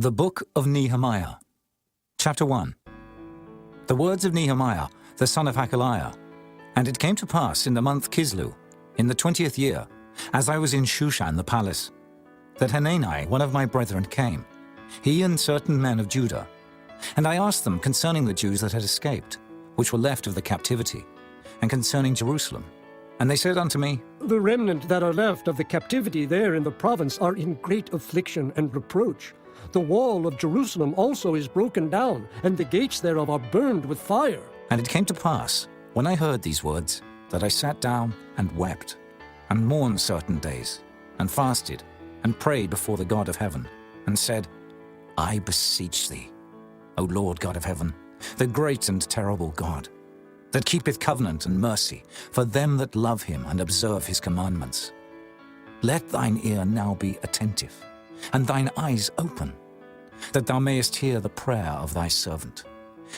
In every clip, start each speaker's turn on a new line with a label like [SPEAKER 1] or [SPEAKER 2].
[SPEAKER 1] The Book of Nehemiah, Chapter 1. The words of Nehemiah, the son of Hakaliah. And it came to pass in the month Kislew, in the 20th year, as I was in Shushan the palace, that Hanani, one of my brethren, came, he and certain men of Judah. And I asked them concerning the Jews that had escaped, which were left of the captivity, and concerning Jerusalem. And they said unto me,
[SPEAKER 2] The remnant that are left of the captivity there in the province are in great affliction and reproach. The wall of Jerusalem also is broken down, and the gates thereof are burned with fire.
[SPEAKER 1] And it came to pass, when I heard these words, that I sat down and wept, and mourned certain days, and fasted, and prayed before the God of heaven, and said, I beseech thee, O Lord God of heaven, the great and terrible God, that keepeth covenant and mercy for them that love him and observe his commandments. Let thine ear now be attentive, and thine eyes open, that thou mayest hear the prayer of thy servant,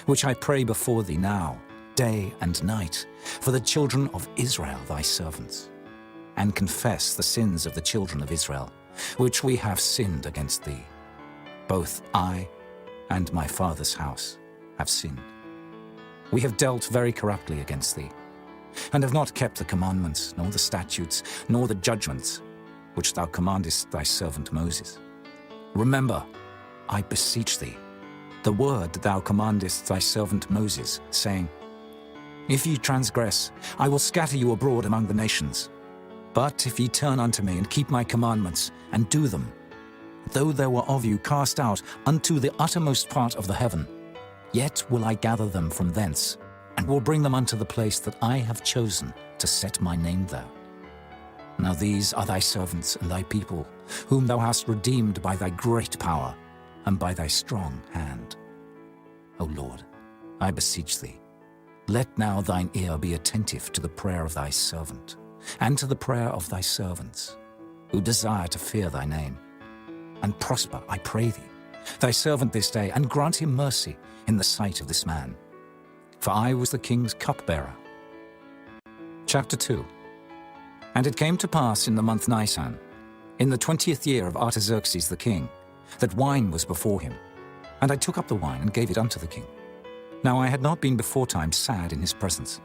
[SPEAKER 1] which I pray before thee now, day and night, for the children of Israel thy servants, and confess the sins of the children of Israel, which we have sinned against thee. Both I and my father's house have sinned. We have dealt very corruptly against thee, and have not kept the commandments, nor the statutes, nor the judgments, which thou commandest thy servant Moses. Remember, I beseech thee, the word that thou commandest thy servant Moses, saying, If ye transgress, I will scatter you abroad among the nations. But if ye turn unto me and keep my commandments, and do them, though there were of you cast out unto the uttermost part of the heaven, yet will I gather them from thence, and will bring them unto the place that I have chosen to set my name there. Now these are thy servants and thy people, whom thou hast redeemed by thy great power, and by thy strong hand. O Lord, I beseech thee, let now thine ear be attentive to the prayer of thy servant, and to the prayer of thy servants, who desire to fear thy name. And prosper, I pray thee, thy servant this day, and grant him mercy in the sight of this man. For I was the king's cupbearer. Chapter 2. And it came to pass in the month Nisan, in the 20th year of Artaxerxes the king, that wine was before him. And I took up the wine and gave it unto the king. Now I had not been beforetime sad in his presence.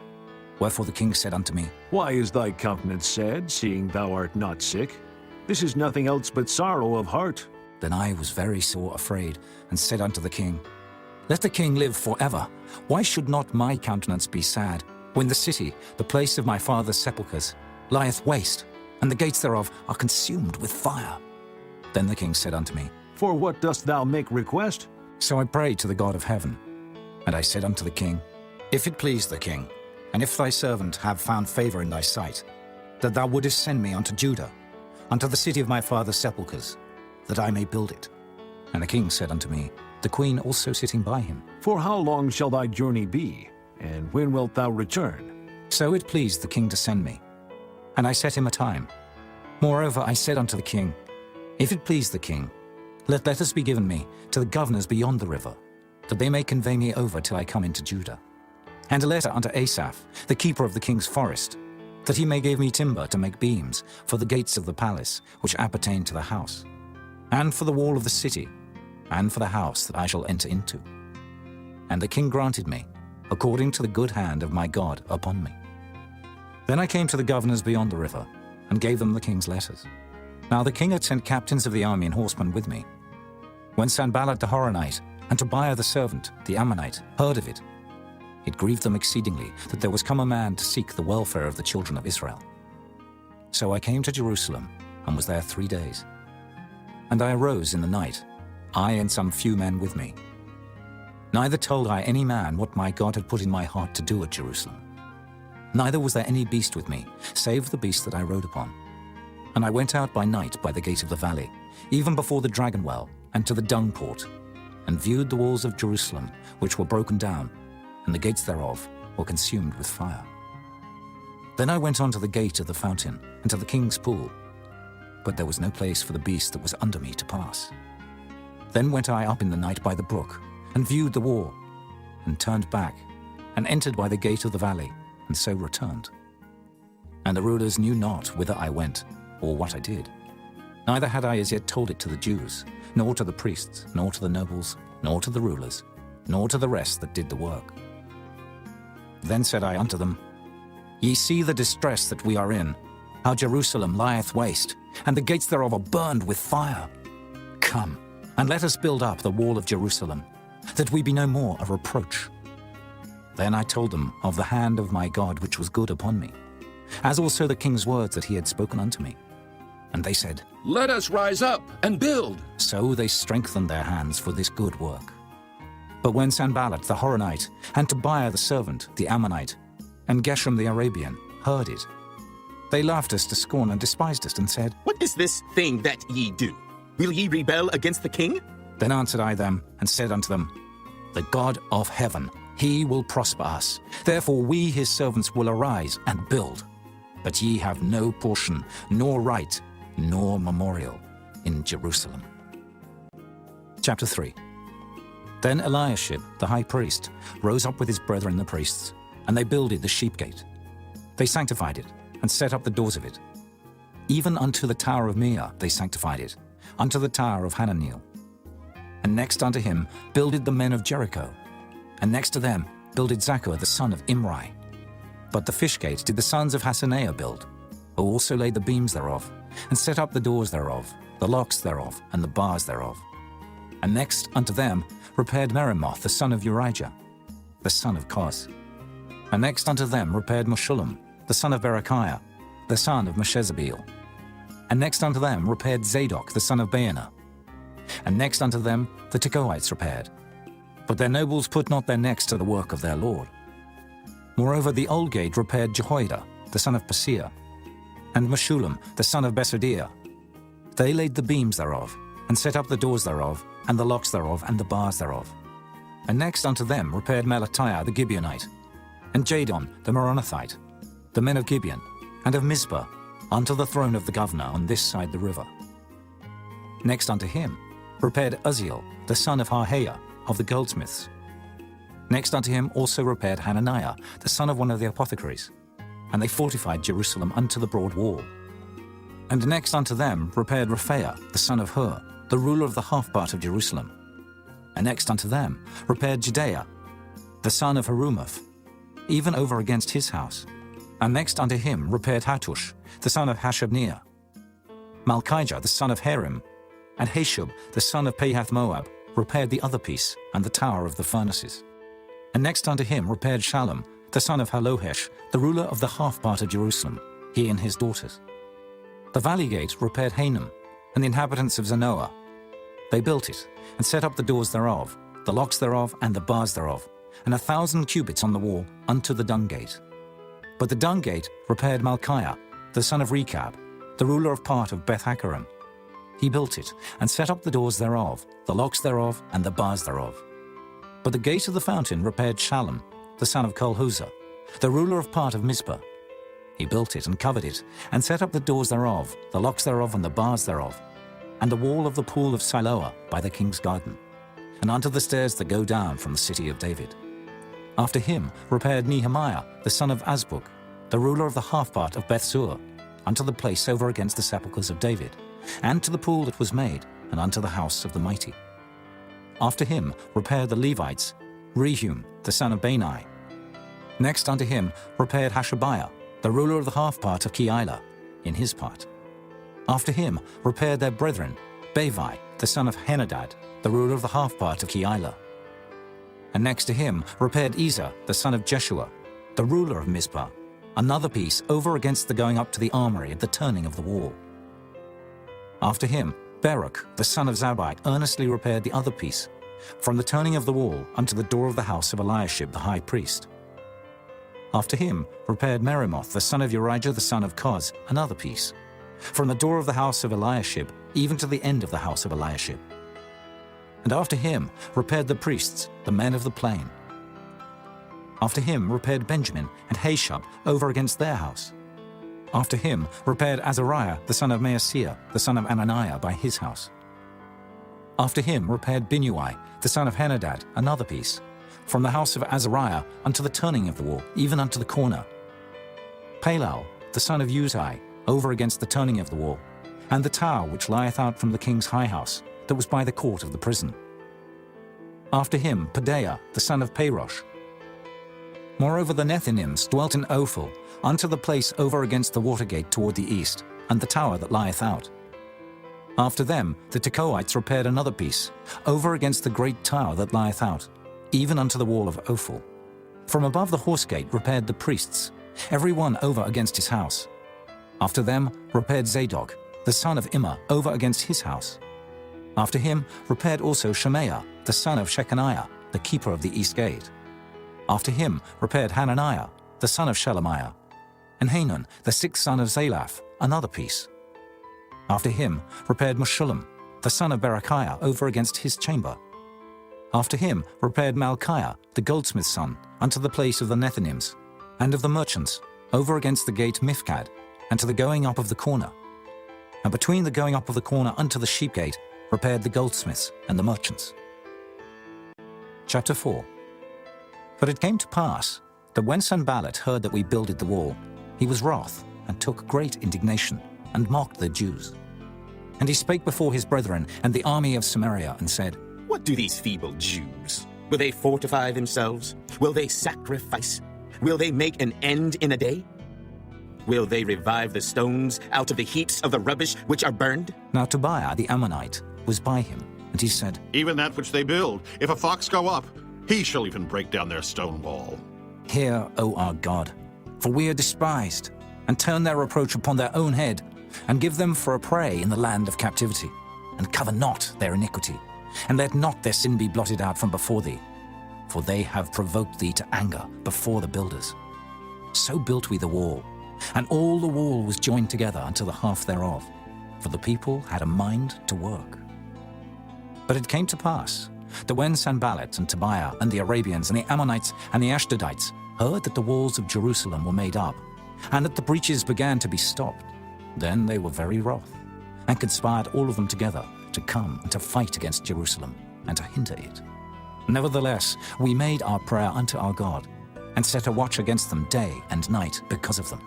[SPEAKER 1] Wherefore the king said unto me,
[SPEAKER 3] Why is thy countenance sad, seeing thou art not sick? This is nothing else but sorrow of heart.
[SPEAKER 1] Then I was very sore afraid, and said unto the king, Let the king live forever. Why should not my countenance be sad, when the city, the place of my father's sepulchres, lieth waste, and the gates thereof are consumed with fire? Then the king said unto me,
[SPEAKER 3] For what dost thou make request?
[SPEAKER 1] So I prayed to the God of heaven. And I said unto the king, If it please the king, and if thy servant have found favor in thy sight, that thou wouldest send me unto Judah, unto the city of my father's sepulchres, that I may build it. And the king said unto me, the queen also sitting by him,
[SPEAKER 3] For how long shall thy journey be, and when wilt thou return?
[SPEAKER 1] So it pleased the king to send me. And I set him a time. Moreover I said unto the king, If it please the king, let letters be given me to the governors beyond the river, that they may convey me over till I come into Judah. And a letter unto Asaph, the keeper of the king's forest, that he may give me timber to make beams for the gates of the palace which appertain to the house, and for the wall of the city, and for the house that I shall enter into. And the king granted me, according to the good hand of my God upon me. Then I came to the governors beyond the river, and gave them the king's letters. Now the king had sent captains of the army and horsemen with me. When Sanballat the Horonite, and Tobiah the servant, the Ammonite, heard of it, it grieved them exceedingly that there was come a man to seek the welfare of the children of Israel. So I came to Jerusalem, and was there 3 days. And I arose in the night, I and some few men with me. Neither told I any man what my God had put in my heart to do at Jerusalem. Neither was there any beast with me, save the beast that I rode upon. And I went out by night by the gate of the valley, even before the dragon well, and to the dung port, and viewed the walls of Jerusalem, which were broken down, and the gates thereof were consumed with fire. Then I went on to the gate of the fountain, and to the king's pool, but there was no place for the beast that was under me to pass. Then went I up in the night by the brook, and viewed the wall, and turned back, and entered by the gate of the valley, and so returned. And the rulers knew not whither I went, or what I did. Neither had I as yet told it to the Jews, nor to the priests, nor to the nobles, nor to the rulers, nor to the rest that did the work. Then said I unto them, Ye see the distress that we are in, how Jerusalem lieth waste, and the gates thereof are burned with fire. Come, and let us build up the wall of Jerusalem, that we be no more a reproach. Then I told them of the hand of my God which was good upon me, as also the king's words that he had spoken unto me. And they said,
[SPEAKER 4] Let us rise up and build.
[SPEAKER 1] So they strengthened their hands for this good work. But when Sanballat the Horonite, and Tobiah the servant, the Ammonite, and Geshem the Arabian heard it, they laughed us to scorn and despised us, and said,
[SPEAKER 5] What is this thing that ye do? Will ye rebel against the king?
[SPEAKER 1] Then answered I them, and said unto them, The God of heaven, he will prosper us. Therefore we his servants will arise and build. But ye have no portion, nor right, nor memorial in Jerusalem. Chapter 3. Then Eliashib the high priest rose up with his brethren the priests, and they builded the sheep gate. They sanctified it, and set up the doors of it. Even unto the tower of Meah they sanctified it, unto the tower of Hananeel. And next unto him builded the men of Jericho, and next to them builded Zaccur the son of Imri. But the fish gate did the sons of Hassenaah build, who also laid the beams thereof, and set up the doors thereof, the locks thereof, and the bars thereof. And next unto them repaired Meremoth the son of Urijah, the son of Koz. And next unto them repaired Meshullam, the son of Berechiah, the son of Meshezabeel. And next unto them repaired Zadok the son of Baana. And next unto them the Tekoites repaired. But their nobles put not their necks to the work of their lord. Moreover the old gate repaired Jehoiada, the son of Paseah, and Meshullam, the son of Besodiah. They laid the beams thereof, and set up the doors thereof, and the locks thereof, and the bars thereof. And next unto them repaired Melatiah the Gibeonite, and Jadon the Meronothite, the men of Gibeon, and of Mizpah, unto the throne of the governor on this side the river. Next unto him repaired Uzziel, the son of Harhaiah, of the goldsmiths. Next unto him also repaired Hananiah, the son of one of the apothecaries, and they fortified Jerusalem unto the broad wall. And next unto them repaired Rephaiah, the son of Hur, the ruler of the half part of Jerusalem. And next unto them repaired Judaiah, the son of Harumaph, even over against his house. And next unto him repaired Hattush, the son of Hashabniah, Malchijah, the son of Harim, and Hashub, the son of Pahath-Moab, repaired the other piece, and the tower of the furnaces. And next unto him repaired Shallum, the son of Halohesh, the ruler of the half part of Jerusalem, he and his daughters. The valley gate repaired Hanam, and the inhabitants of Zanoah. They built it, and set up the doors thereof, the locks thereof, and the bars thereof, and 1,000 cubits on the wall unto the dung gate. But the dung gate repaired Malchiah, the son of Rechab, the ruler of part of Beth-Hakkerem. He built it, and set up the doors thereof, the locks thereof, and the bars thereof. But the gate of the fountain repaired Shallum, the son of Kolhuzah, the ruler of part of Mizpah. He built it, and covered it, and set up the doors thereof, the locks thereof, and the bars thereof, and the wall of the pool of Siloah by the king's garden, and unto the stairs that go down from the city of David. After him repaired Nehemiah, the son of Azbuk, the ruler of the half part of Bethsur, unto the place over against the sepulchres of David, and to the pool that was made, and unto the house of the mighty. After him repaired the Levites, Rehum, the son of Bani. Next unto him repaired Hashabiah, the ruler of the half part of Keilah, in his part. After him repaired their brethren, Bavi, the son of Henadad, the ruler of the half part of Keilah. And next to him repaired Ezer, the son of Jeshua, the ruler of Mizpah, another piece over against the going up to the armory at the turning of the wall. After him Baruch, the son of Zabbai, earnestly repaired the other piece, from the turning of the wall unto the door of the house of Eliashib the high priest. After him repaired Meremoth, the son of Urijah the son of Koz, another piece, from the door of the house of Eliashib even to the end of the house of Eliashib. And after him repaired the priests, the men of the plain. After him repaired Benjamin and Hashub over against their house. After him repaired Azariah, the son of Maaseiah, the son of Ananiah, by his house. After him repaired Binnui, the son of Henadad, another piece, from the house of Azariah unto the turning of the wall, even unto the corner. Palal, the son of Uzai, over against the turning of the wall, and the tower which lieth out from the king's high house, that was by the court of the prison. After him, Pedaiah, the son of Parosh. Moreover, the Nethinims dwelt in Ophel, unto the place over against the water gate toward the east, and the tower that lieth out. After them, the Tekoites repaired another piece, over against the great tower that lieth out, even unto the wall of Ophel. From above the horse gate repaired the priests, every one over against his house. After them repaired Zadok, the son of Immer, over against his house. After him repaired also Shemaiah, the son of Shechaniah, the keeper of the east gate. After him repaired Hananiah, the son of Shelemiah, and Hanan, the sixth son of Zalaph, another piece. After him repaired Meshullam, the son of Berechiah, over against his chamber. After him repaired Malchiah, the goldsmith's son, unto the place of the Nethinims, and of the merchants, over against the gate Mifkad, and to the going up of the corner. And between the going up of the corner unto the sheep gate repaired the goldsmiths and the merchants. Chapter 4. But it came to pass that when Sanballat heard that we builded the wall, he was wroth, and took great indignation, and mocked the Jews. And he spake before his brethren and the army of Samaria, and said,
[SPEAKER 5] What do these feeble Jews? Will they fortify themselves? Will they sacrifice? Will they make an end in a day? Will they revive the stones out of the heaps of the rubbish which are burned?
[SPEAKER 1] Now Tobiah the Ammonite was by him, and he said,
[SPEAKER 6] Even that which they build, if a fox go up, he shall even break down their stone wall.
[SPEAKER 1] Hear, O our God, for we are despised, and turn their reproach upon their own head, and give them for a prey in the land of captivity, and cover not their iniquity, and let not their sin be blotted out from before thee, for they have provoked thee to anger before the builders. So built we the wall, and all the wall was joined together unto the half thereof, for the people had a mind to work. But it came to pass that when Sanballat and Tobiah and the Arabians and the Ammonites and the Ashdodites heard that the walls of Jerusalem were made up, and that the breaches began to be stopped, then they were very wroth, and conspired all of them together to come and to fight against Jerusalem, and to hinder it. Nevertheless, we made our prayer unto our God, and set a watch against them day and night because of them.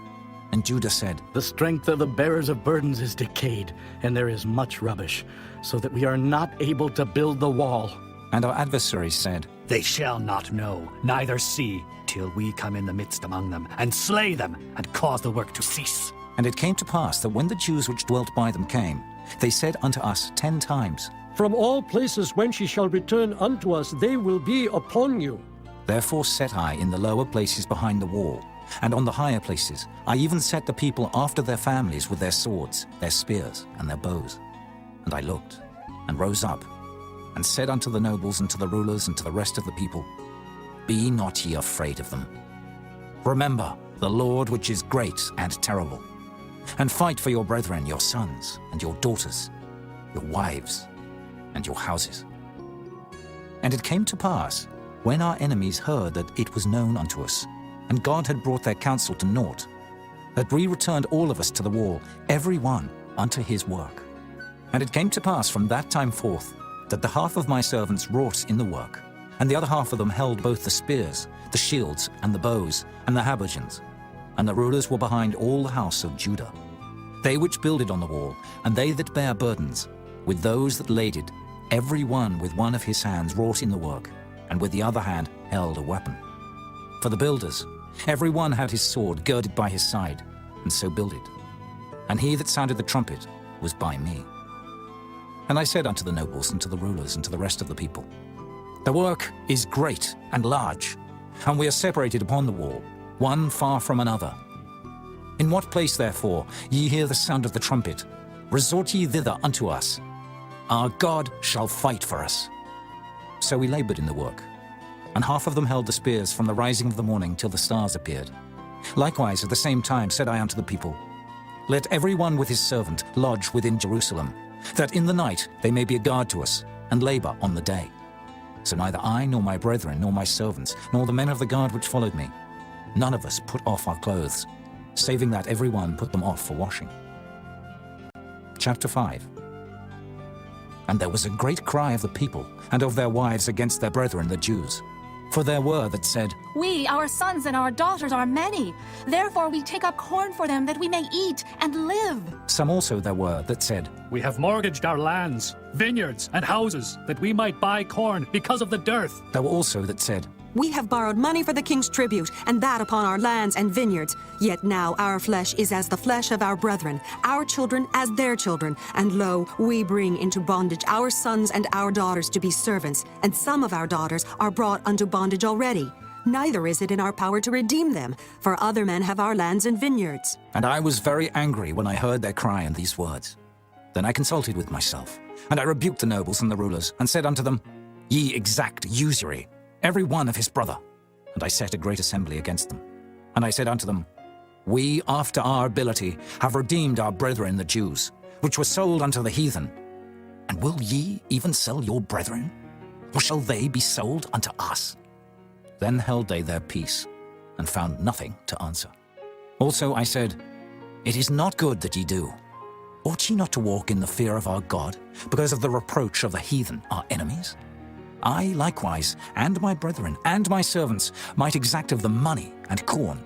[SPEAKER 1] And Judah said,
[SPEAKER 7] The strength of the bearers of burdens is decayed, and there is much rubbish, so that we are not able to build the wall.
[SPEAKER 1] and our adversaries said,
[SPEAKER 8] They shall not know, neither see, till we come in the midst among them, and slay them, and cause the work to cease.
[SPEAKER 1] And it came to pass that when the Jews which dwelt by them came, they said unto us 10 times,
[SPEAKER 2] From all places whence ye shall return unto us, they will be upon you.
[SPEAKER 1] Therefore set I in the lower places behind the wall, and on the higher places I even set the people after their families with their swords, their spears, and their bows. And I looked, and rose up, and said unto the nobles, and to the rulers, and to the rest of the people, Be not ye afraid of them. Remember the Lord which is great and terrible, and fight for your brethren, your sons, and your daughters, your wives, and your houses. And it came to pass, when our enemies heard that it was known unto us, and God had brought their counsel to naught, that we returned all of us to the wall, every one unto his work. And it came to pass from that time forth, that the half of my servants wrought in the work, and the other half of them held both the spears, the shields, and the bows, and the habergeons. And the rulers were behind all the house of Judah. They which builded on the wall, and they that bare burdens, with those that laded, every one with one of his hands wrought in the work, and with the other hand held a weapon. For the builders, every one had his sword girded by his side, and so builded. And he that sounded the trumpet was by me. And I said unto the nobles, and to the rulers, and to the rest of the people, The work is great and large, and we are separated upon the wall, one far from another. In what place, therefore, ye hear the sound of the trumpet, resort ye thither unto us. Our God shall fight for us. So we labored in the work, and half of them held the spears from the rising of the morning till the stars appeared. Likewise at the same time said I unto the people, Let every one with his servant lodge within Jerusalem, that in the night they may be a guard to us, and labor on the day. So neither I, nor my brethren, nor my servants, nor the men of the guard which followed me, none of us put off our clothes, saving that every one put them off for washing. Chapter 5. And there was a great cry of the people and of their wives against their brethren the Jews. For there were that said,
[SPEAKER 9] We, our sons and our daughters, are many. Therefore we take up corn for them, that we may eat and live.
[SPEAKER 1] Some also there were that said,
[SPEAKER 8] We have mortgaged our lands, vineyards, and houses, that we might buy corn because of the dearth.
[SPEAKER 1] There were also that said,
[SPEAKER 10] We have borrowed money for the king's tribute, and that upon our lands and vineyards. Yet now our flesh is as the flesh of our brethren, our children as their children. And lo, we bring into bondage our sons and our daughters to be servants, and some of our daughters are brought unto bondage already. Neither is it in our power to redeem them, for other men have our lands and vineyards.
[SPEAKER 1] And I was very angry when I heard their cry and these words. Then I consulted with myself, and I rebuked the nobles and the rulers, and said unto them, Ye exact usury, every one of his brother. And I set a great assembly against them. And I said unto them, We, after our ability, have redeemed our brethren the Jews, which were sold unto the heathen. And will ye even sell your brethren? Or shall they be sold unto us? Then held they their peace, and found nothing to answer. Also I said, It is not good that ye do. Ought ye not to walk in the fear of our God, because of the reproach of the heathen, our enemies? I likewise, and my brethren, and my servants, might exact of them money and corn.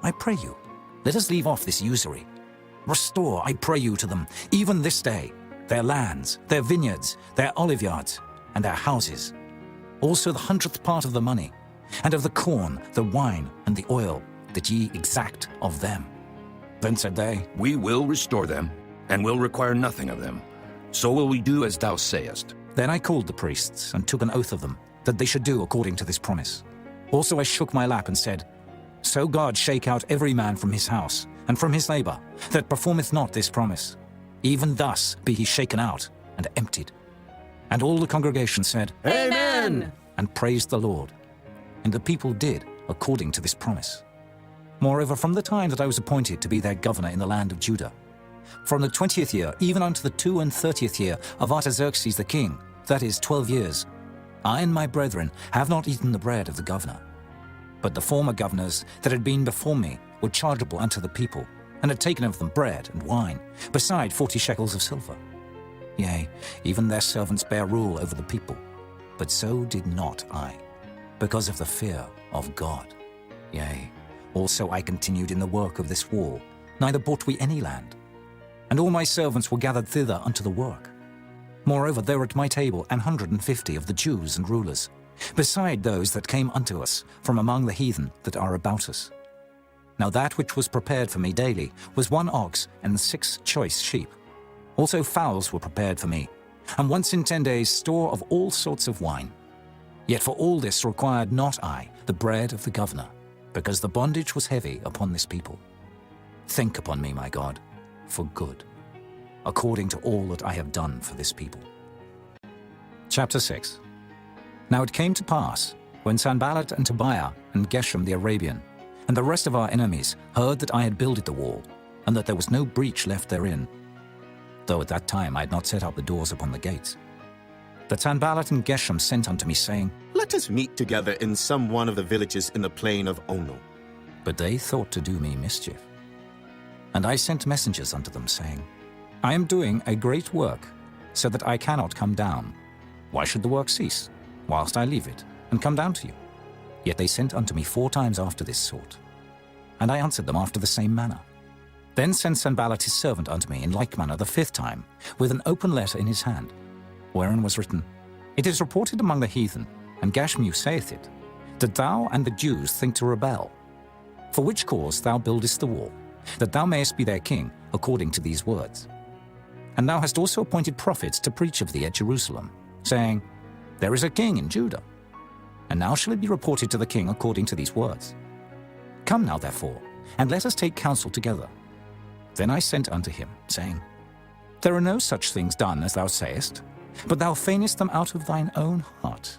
[SPEAKER 1] I pray you, let us leave off this usury. Restore, I pray you, to them, even this day, their lands, their vineyards, their oliveyards, and their houses. Also the 100th part of the money, and of the corn, the wine, and the oil, that ye exact of them. Then said they,
[SPEAKER 4] We will restore them, and will require nothing of them. So will we do as thou sayest.
[SPEAKER 1] Then I called the priests, and took an oath of them, that they should do according to this promise. Also I shook my lap and said, So God shake out every man from his house, and from his labor, that performeth not this promise. Even thus be he shaken out, and emptied. And all the congregation said,
[SPEAKER 9] Amen!
[SPEAKER 1] And praised the Lord. And the people did according to this promise. Moreover, from the time that I was appointed to be their governor in the land of Judah, from the 20th year even unto the 32nd year of Artaxerxes the king, that is 12 years, I and my brethren have not eaten the bread of the governor. But the former governors that had been before me were chargeable unto the people, and had taken of them bread and wine, beside 40 shekels of silver. Yea, even their servants bare rule over the people. But so did not I, because of the fear of God. Yea, also I continued in the work of this wall, neither bought we any land. And all my servants were gathered thither unto the work. Moreover, there were at my table 150 of the Jews and rulers, beside those that came unto us from among the heathen that are about us. Now that which was prepared for me daily was 1 ox and 6 choice sheep. Also fowls were prepared for me, and once in 10 days store of all sorts of wine. Yet for all this required not I the bread of the governor, because the bondage was heavy upon this people. Think upon me, my God, for good, according to all that I have done for this people. Chapter 6. Now it came to pass, when Sanballat and Tobiah and Geshem the Arabian, and the rest of our enemies heard that I had builded the wall, and that there was no breach left therein, though at that time I had not set up the doors upon the gates, that Sanballat and Geshem sent unto me, saying,
[SPEAKER 5] Let us meet together in some one of the villages in the plain of Ono.
[SPEAKER 1] But they thought to do me mischief. And I sent messengers unto them, saying, I am doing a great work, so that I cannot come down. Why should the work cease, whilst I leave it, and come down to you? Yet they sent unto me 4 times after this sort. And I answered them after the same manner. Then sent Sanballat his servant unto me in like manner the 5th time, with an open letter in his hand, wherein was written, It is reported among the heathen, and Gashmu saith it, that thou and the Jews think to rebel. For which cause thou buildest the wall, that thou mayest be their king, according to these words. And thou hast also appointed prophets to preach of thee at Jerusalem, saying, There is a king in Judah. And now shall it be reported to the king according to these words. Come now, therefore, and let us take counsel together. Then I sent unto him, saying, There are no such things done as thou sayest, but thou feignest them out of thine own heart.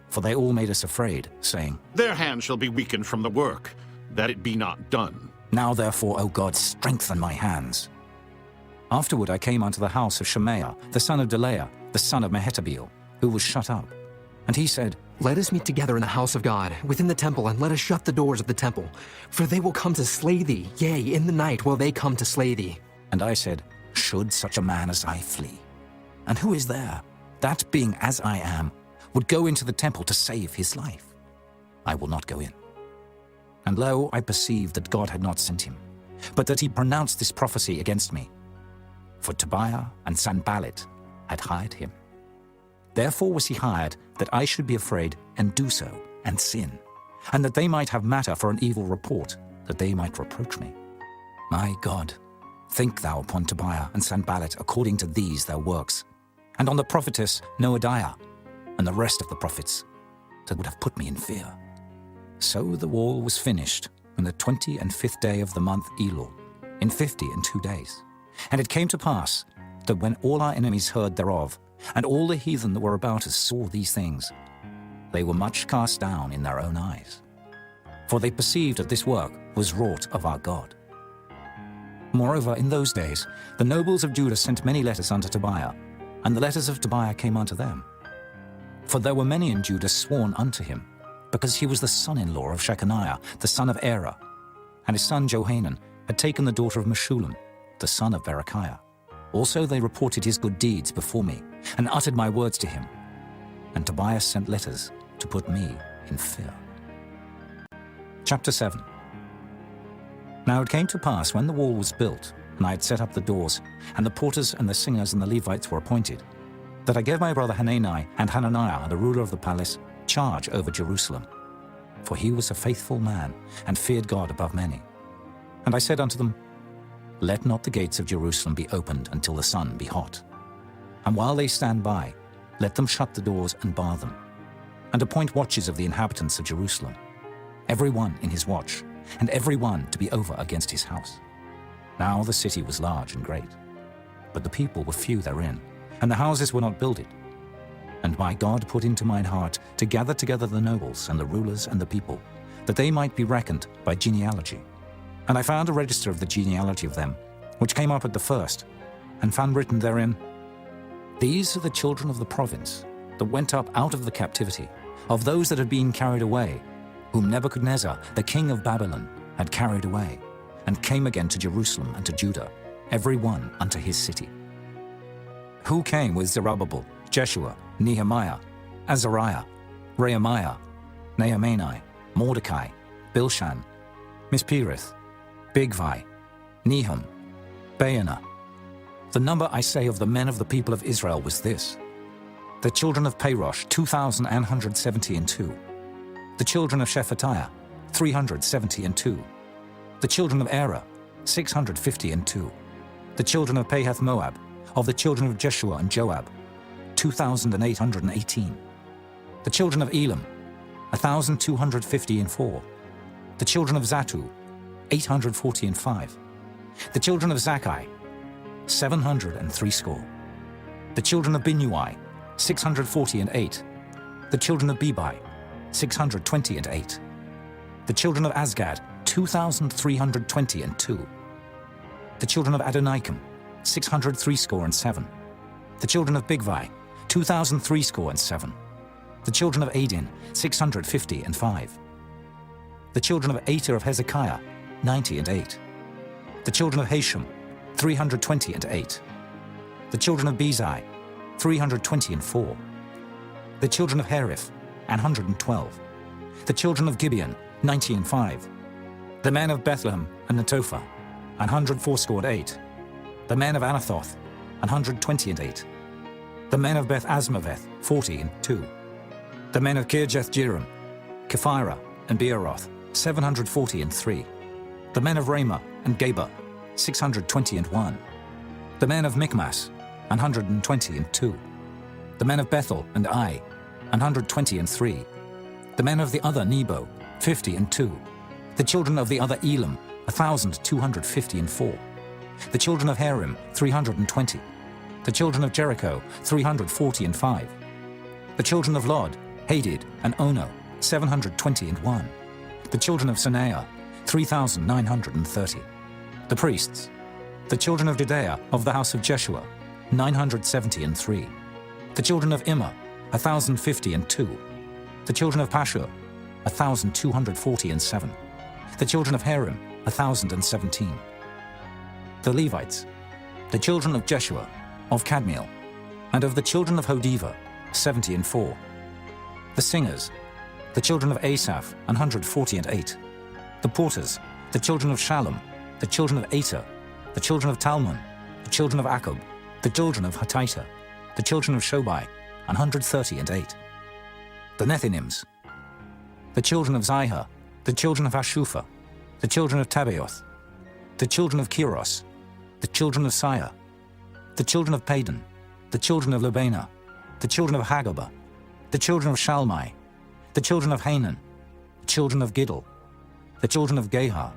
[SPEAKER 1] For they all made us afraid, saying,
[SPEAKER 6] Their hand shall be weakened from the work, that it be not done.
[SPEAKER 1] Now therefore, O God, strengthen my hands. Afterward I came unto the house of Shemaiah, the son of Delaiah, the son of Mehetabeel, who was shut up. And he said,
[SPEAKER 11] Let us meet together in the house of God, within the temple, and let us shut the doors of the temple. For they will come to slay thee, yea, in the night will they come to slay thee.
[SPEAKER 1] And I said, Should such a man as I flee? And who is there, that being as I am, would go into the temple to save his life? I will not go in. And lo, I perceived that God had not sent him, but that he pronounced this prophecy against me. For Tobiah and Sanballat had hired him. Therefore was he hired, that I should be afraid and do so, and sin, and that they might have matter for an evil report, that they might reproach me. My God, think thou upon Tobiah and Sanballat according to these their works, and on the prophetess Noadiah, and the rest of the prophets, that would have put me in fear. So the wall was finished on the 25th day of the month Elul, in 52 days. And it came to pass that when all our enemies heard thereof, and all the heathen that were about us saw these things, they were much cast down in their own eyes. For they perceived that this work was wrought of our God. Moreover, in those days, the nobles of Judah sent many letters unto Tobiah, and the letters of Tobiah came unto them. For there were many in Judah sworn unto him, because he was the son-in-law of Shechaniah, the son of Era, and his son Johanan had taken the daughter of Meshullam, the son of Berechiah. Also they reported his good deeds before me, and uttered my words to him. And Tobiah sent letters to put me in fear. Chapter 7. Now it came to pass, when the wall was built, and I had set up the doors, and the porters and the singers and the Levites were appointed, that I gave my brother Hanani and Hananiah, the ruler of the palace, charge over Jerusalem. For he was a faithful man, and feared God above many. And I said unto them, Let not the gates of Jerusalem be opened until the sun be hot. And while they stand by, let them shut the doors and bar them, and appoint watches of the inhabitants of Jerusalem, every one in his watch, and every one to be over against his house. Now the city was large and great, but the people were few therein, and the houses were not builded. And my God put into mine heart to gather together the nobles and the rulers and the people, that they might be reckoned by genealogy. And I found a register of the genealogy of them, which came up at the first, and found written therein, These are the children of the province that went up out of the captivity, of those that had been carried away, whom Nebuchadnezzar, the king of Babylon, had carried away, and came again to Jerusalem and to Judah, every one unto his city. Who came with Zerubbabel, Jeshua, Nehemiah, Azariah, Rehemiah, Nehemiah, Mordecai, Bilshan, Mispereth, Bigvai, Nehum, Baanah. The number, I say, of the men of the people of Israel was this: the children of Parosh, 2,172. The children of Shephatiah, 372. The children of Era, 652. The children of Pahath Moab, of the children of Jeshua and Joab, 2,818. The children of Elam, 1,254. The children of Zatu, 845. The children of Zakkai, 703 score. The children of Binnui, 648. The children of Bebai, 628. The children of Azgad, 2,322. The children of Adonikam, 603 score and 7. The children of Bigvai, 2,003 score and 7. The children of Adin, 650 and 5. The children of Ater of Hezekiah, 90 and 8. The children of Hashem, 320 and 8. The children of Bezai, 320 and 4. The children of Hariph, 112. The children of Gibeon, 90 and 5. The men of Bethlehem and Netophah, 104 score and 8. The men of Anathoth, 120 and 8. The men of Beth Asmaveth, 40 and 2. The men of Kirjath Jearim, Kephirah and Beeroth, 740 and 3. The men of Ramah and Geba, 620 and 1. The men of Michmas, 120 and 2. The men of Bethel and Ai, 120 and 3. The men of the other Nebo, 50 and 2. The children of the other Elam, 1,250 and 4. The children of Harim, 320. The children of Jericho, 340 and 5. The children of Lod, Hadid and Ono, 720 and 1. The children of Sanaiah, 3,930. The priests. The children of Judea of the house of Jeshua, 970 and 3. The children of Immer, 1,050 and 2. The children of Pashur, 1,240 and 7. The children of Harim, 1,017. The Levites, the children of Jeshua, of Kadmiel, and of the children of Hodiva, 70 and 4. The singers, The children of Asaph, 148. The porters, the children of Shallum, the children of Ater, the children of Talmon, the children of Akub, the children of Hatita, the children of Shobai, 138. The Nethinims, the children of Zihah, the children of Ashupha, the children of Tabaoth, the children of Kiros, the children of Siyah, the children of Padan, the children of Lebana, the children of Hagabah, the children of Shalmai, the children of Hanan, the children of Giddel, the children of Gehar,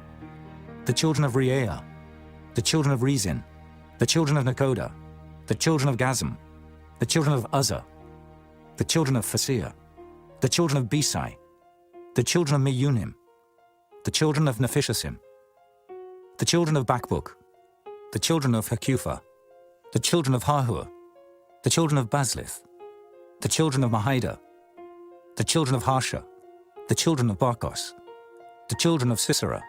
[SPEAKER 1] the children of Reaiah, the children of Rezin, the children of Nekoda, the children of Gazam, the children of Uzzah, the children of Phasir, the children of Besai, the children of Meunim, the children of Nephishasim, the children of Bakbuk, the children of Hakupha, the children of Hahur, the children of Bazlith, the children of Mahida, the children of Harsha, the children of Barkos, the children of Sisera,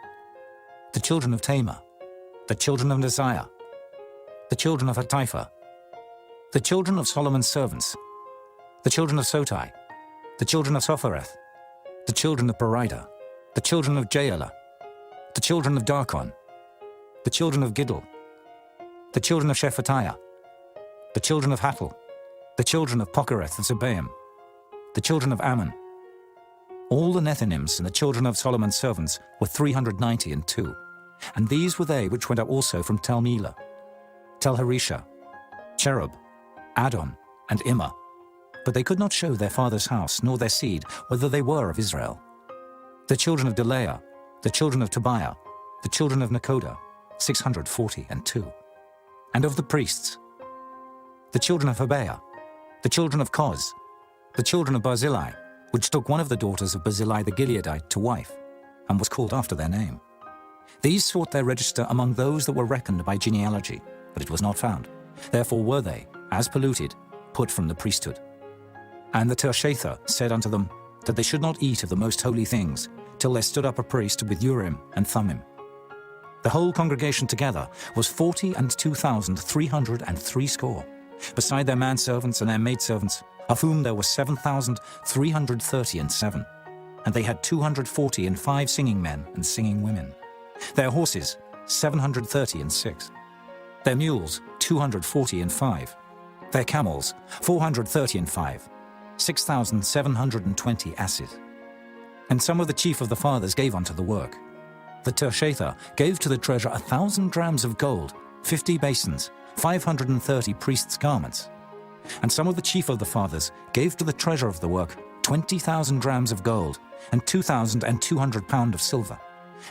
[SPEAKER 1] the children of Tamar, the children of Neziah, the children of Hatipha, the children of Solomon's servants, the children of Sotai, the children of Sophereth, the children of Perida, the children of Jaela, the children of Darkon, the children of Giddel, the children of Shephatiah, the children of Hattil, the children of Pokereth of Zebaim, the children of Ammon. All the Nethinims and the children of Solomon's servants were 392, and these were they which went up also from Tel Melah, Tel Harisha, Cherub, Adon, and Immer, but they could not show their father's house nor their seed whether they were of Israel. The children of Delaiah, the children of Tobiah, the children of Nekoda, 642. And of the priests, the children of Habeah, the children of Koz, the children of Barzillai, which took one of the daughters of Barzillai the Gileadite to wife, and was called after their name. These sought their register among those that were reckoned by genealogy, but it was not found. Therefore were they, as polluted, put from the priesthood. And the Tershatha said unto them that they should not eat of the most holy things, till there stood up a priest with Urim and Thummim. The whole congregation together was 42,303 score, beside their manservants and their maidservants, of whom there were 7,337, and they had 245 singing men and singing women. Their horses, 736. Their mules, 245. Their camels, 435. 6,720 asses. And some of the chief of the fathers gave unto the work. The Tershatha gave to the treasure 1,000 drams of gold, 50 basins, 530 priests' garments. And some of the chief of the fathers gave to the treasure of the work 20,000 drams of gold, and 2,200 pound of silver.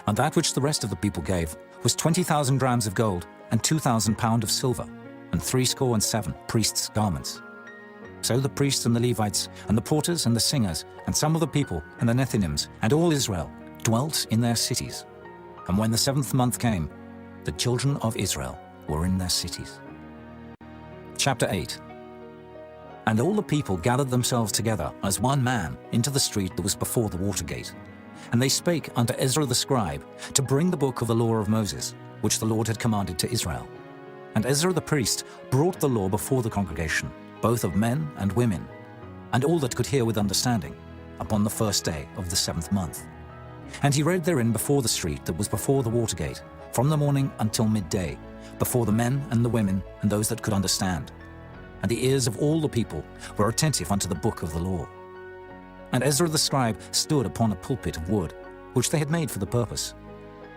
[SPEAKER 1] And that which the rest of the people gave was 20,000 drams of gold, and 2,000 pound of silver, and 67 priests' garments. So the priests and the Levites, and the porters and the singers, and some of the people, and the Nethinims, and all Israel, dwelt in their cities. And when the 7th month came, the children of Israel were in their cities. Chapter 8. And all the people gathered themselves together as one man into the street that was before the water gate. And they spake unto Ezra the scribe to bring the book of the law of Moses, which the Lord had commanded to Israel. And Ezra the priest brought the law before the congregation, both of men and women, and all that could hear with understanding, upon the 1st day of the 7th month. And he read therein before the street that was before the water gate, from the morning until midday, before the men and the women and those that could understand. And the ears of all the people were attentive unto the book of the law. And Ezra the scribe stood upon a pulpit of wood, which they had made for the purpose.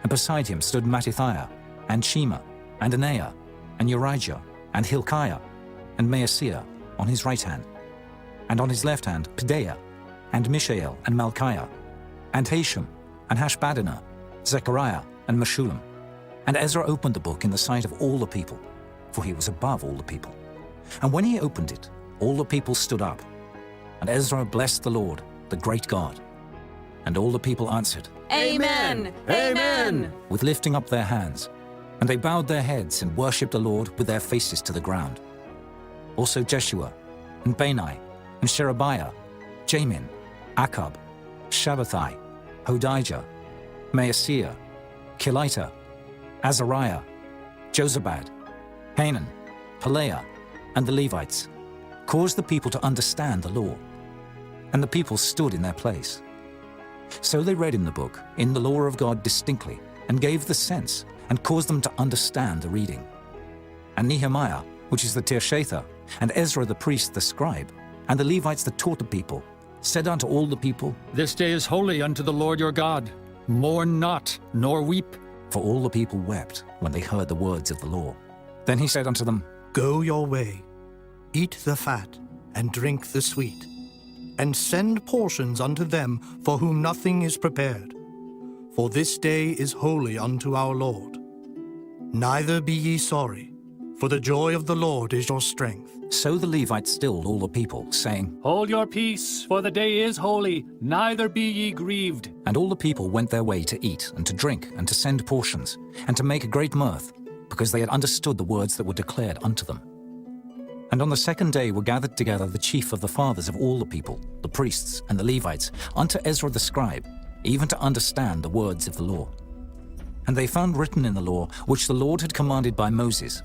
[SPEAKER 1] And beside him stood Mattithiah, and Shema, and Anaiah, and Urijah, and Hilkiah, and Maaseiah on his right hand, and on his left hand Pedaiah, and Mishael, and Malchiah, and Hashem, and Hashbaddanah, Zechariah, and Meshullam. And Ezra opened the book in the sight of all the people, for he was above all the people. And when he opened it, all the people stood up. And Ezra blessed the Lord, the great God. And all the people answered,
[SPEAKER 10] Amen! Amen!
[SPEAKER 1] with lifting up their hands. And they bowed their heads and worshipped the Lord with their faces to the ground. Also Jeshua, and Bani, and Sherebiah, Jamin, Akab, Shabbathai, Hodijah, Maaseiah, Kelita, Azariah, Jozabad, Hanan, Pelaiah, and the Levites, caused the people to understand the law. And the people stood in their place, So they read in the book, in the law of God distinctly, and gave the sense, and caused them to understand the reading. And Nehemiah, which is the Tirshatha, and Ezra the priest the scribe, and the Levites that taught the people, said unto all the people,
[SPEAKER 8] This day is holy unto the Lord your God. Mourn not, nor weep.
[SPEAKER 1] For all the people wept when they heard the words of the law. Then he said unto them,
[SPEAKER 12] Go your way, eat the fat, and drink the sweet, and send portions unto them for whom nothing is prepared. For this day is holy unto our Lord. Neither be ye sorry, for the joy of the Lord is your strength.
[SPEAKER 1] So the Levites stilled all the people, saying,
[SPEAKER 8] Hold your peace, for the day is holy, neither be ye grieved.
[SPEAKER 1] And all the people went their way to eat, and to drink, and to send portions, and to make a great mirth, because they had understood the words that were declared unto them. And on the second day were gathered together the chief of the fathers of all the people, the priests and the Levites, unto Ezra the scribe, even to understand the words of the law. And they found written in the law, which the Lord had commanded by Moses,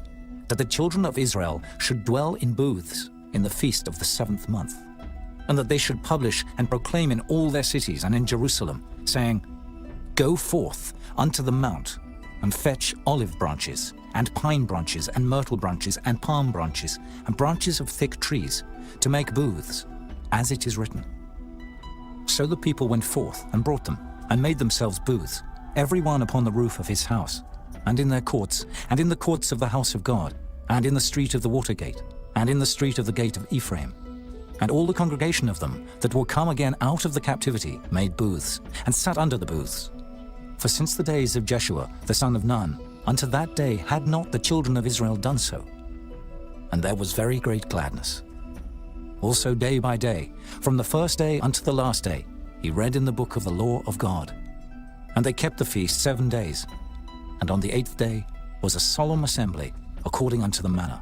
[SPEAKER 1] that the children of Israel should dwell in booths in the feast of the 7th month, and that they should publish and proclaim in all their cities and in Jerusalem, saying, Go forth unto the mount, and fetch olive branches, and pine branches, and myrtle branches, and palm branches, and branches of thick trees, to make booths, as it is written. So the people went forth and brought them, and made themselves booths, every one upon the roof of his house, and in their courts, and in the courts of the house of God, and in the street of the water gate, and in the street of the gate of Ephraim. And all the congregation of them that were come again out of the captivity made booths, and sat under the booths. For since the days of Jeshua the son of Nun, unto that day had not the children of Israel done so. And there was very great gladness. Also day by day, from the first day unto the last day, he read in the book of the law of God. And they kept the feast 7 days, and on the 8th day was a solemn assembly, according unto the manner.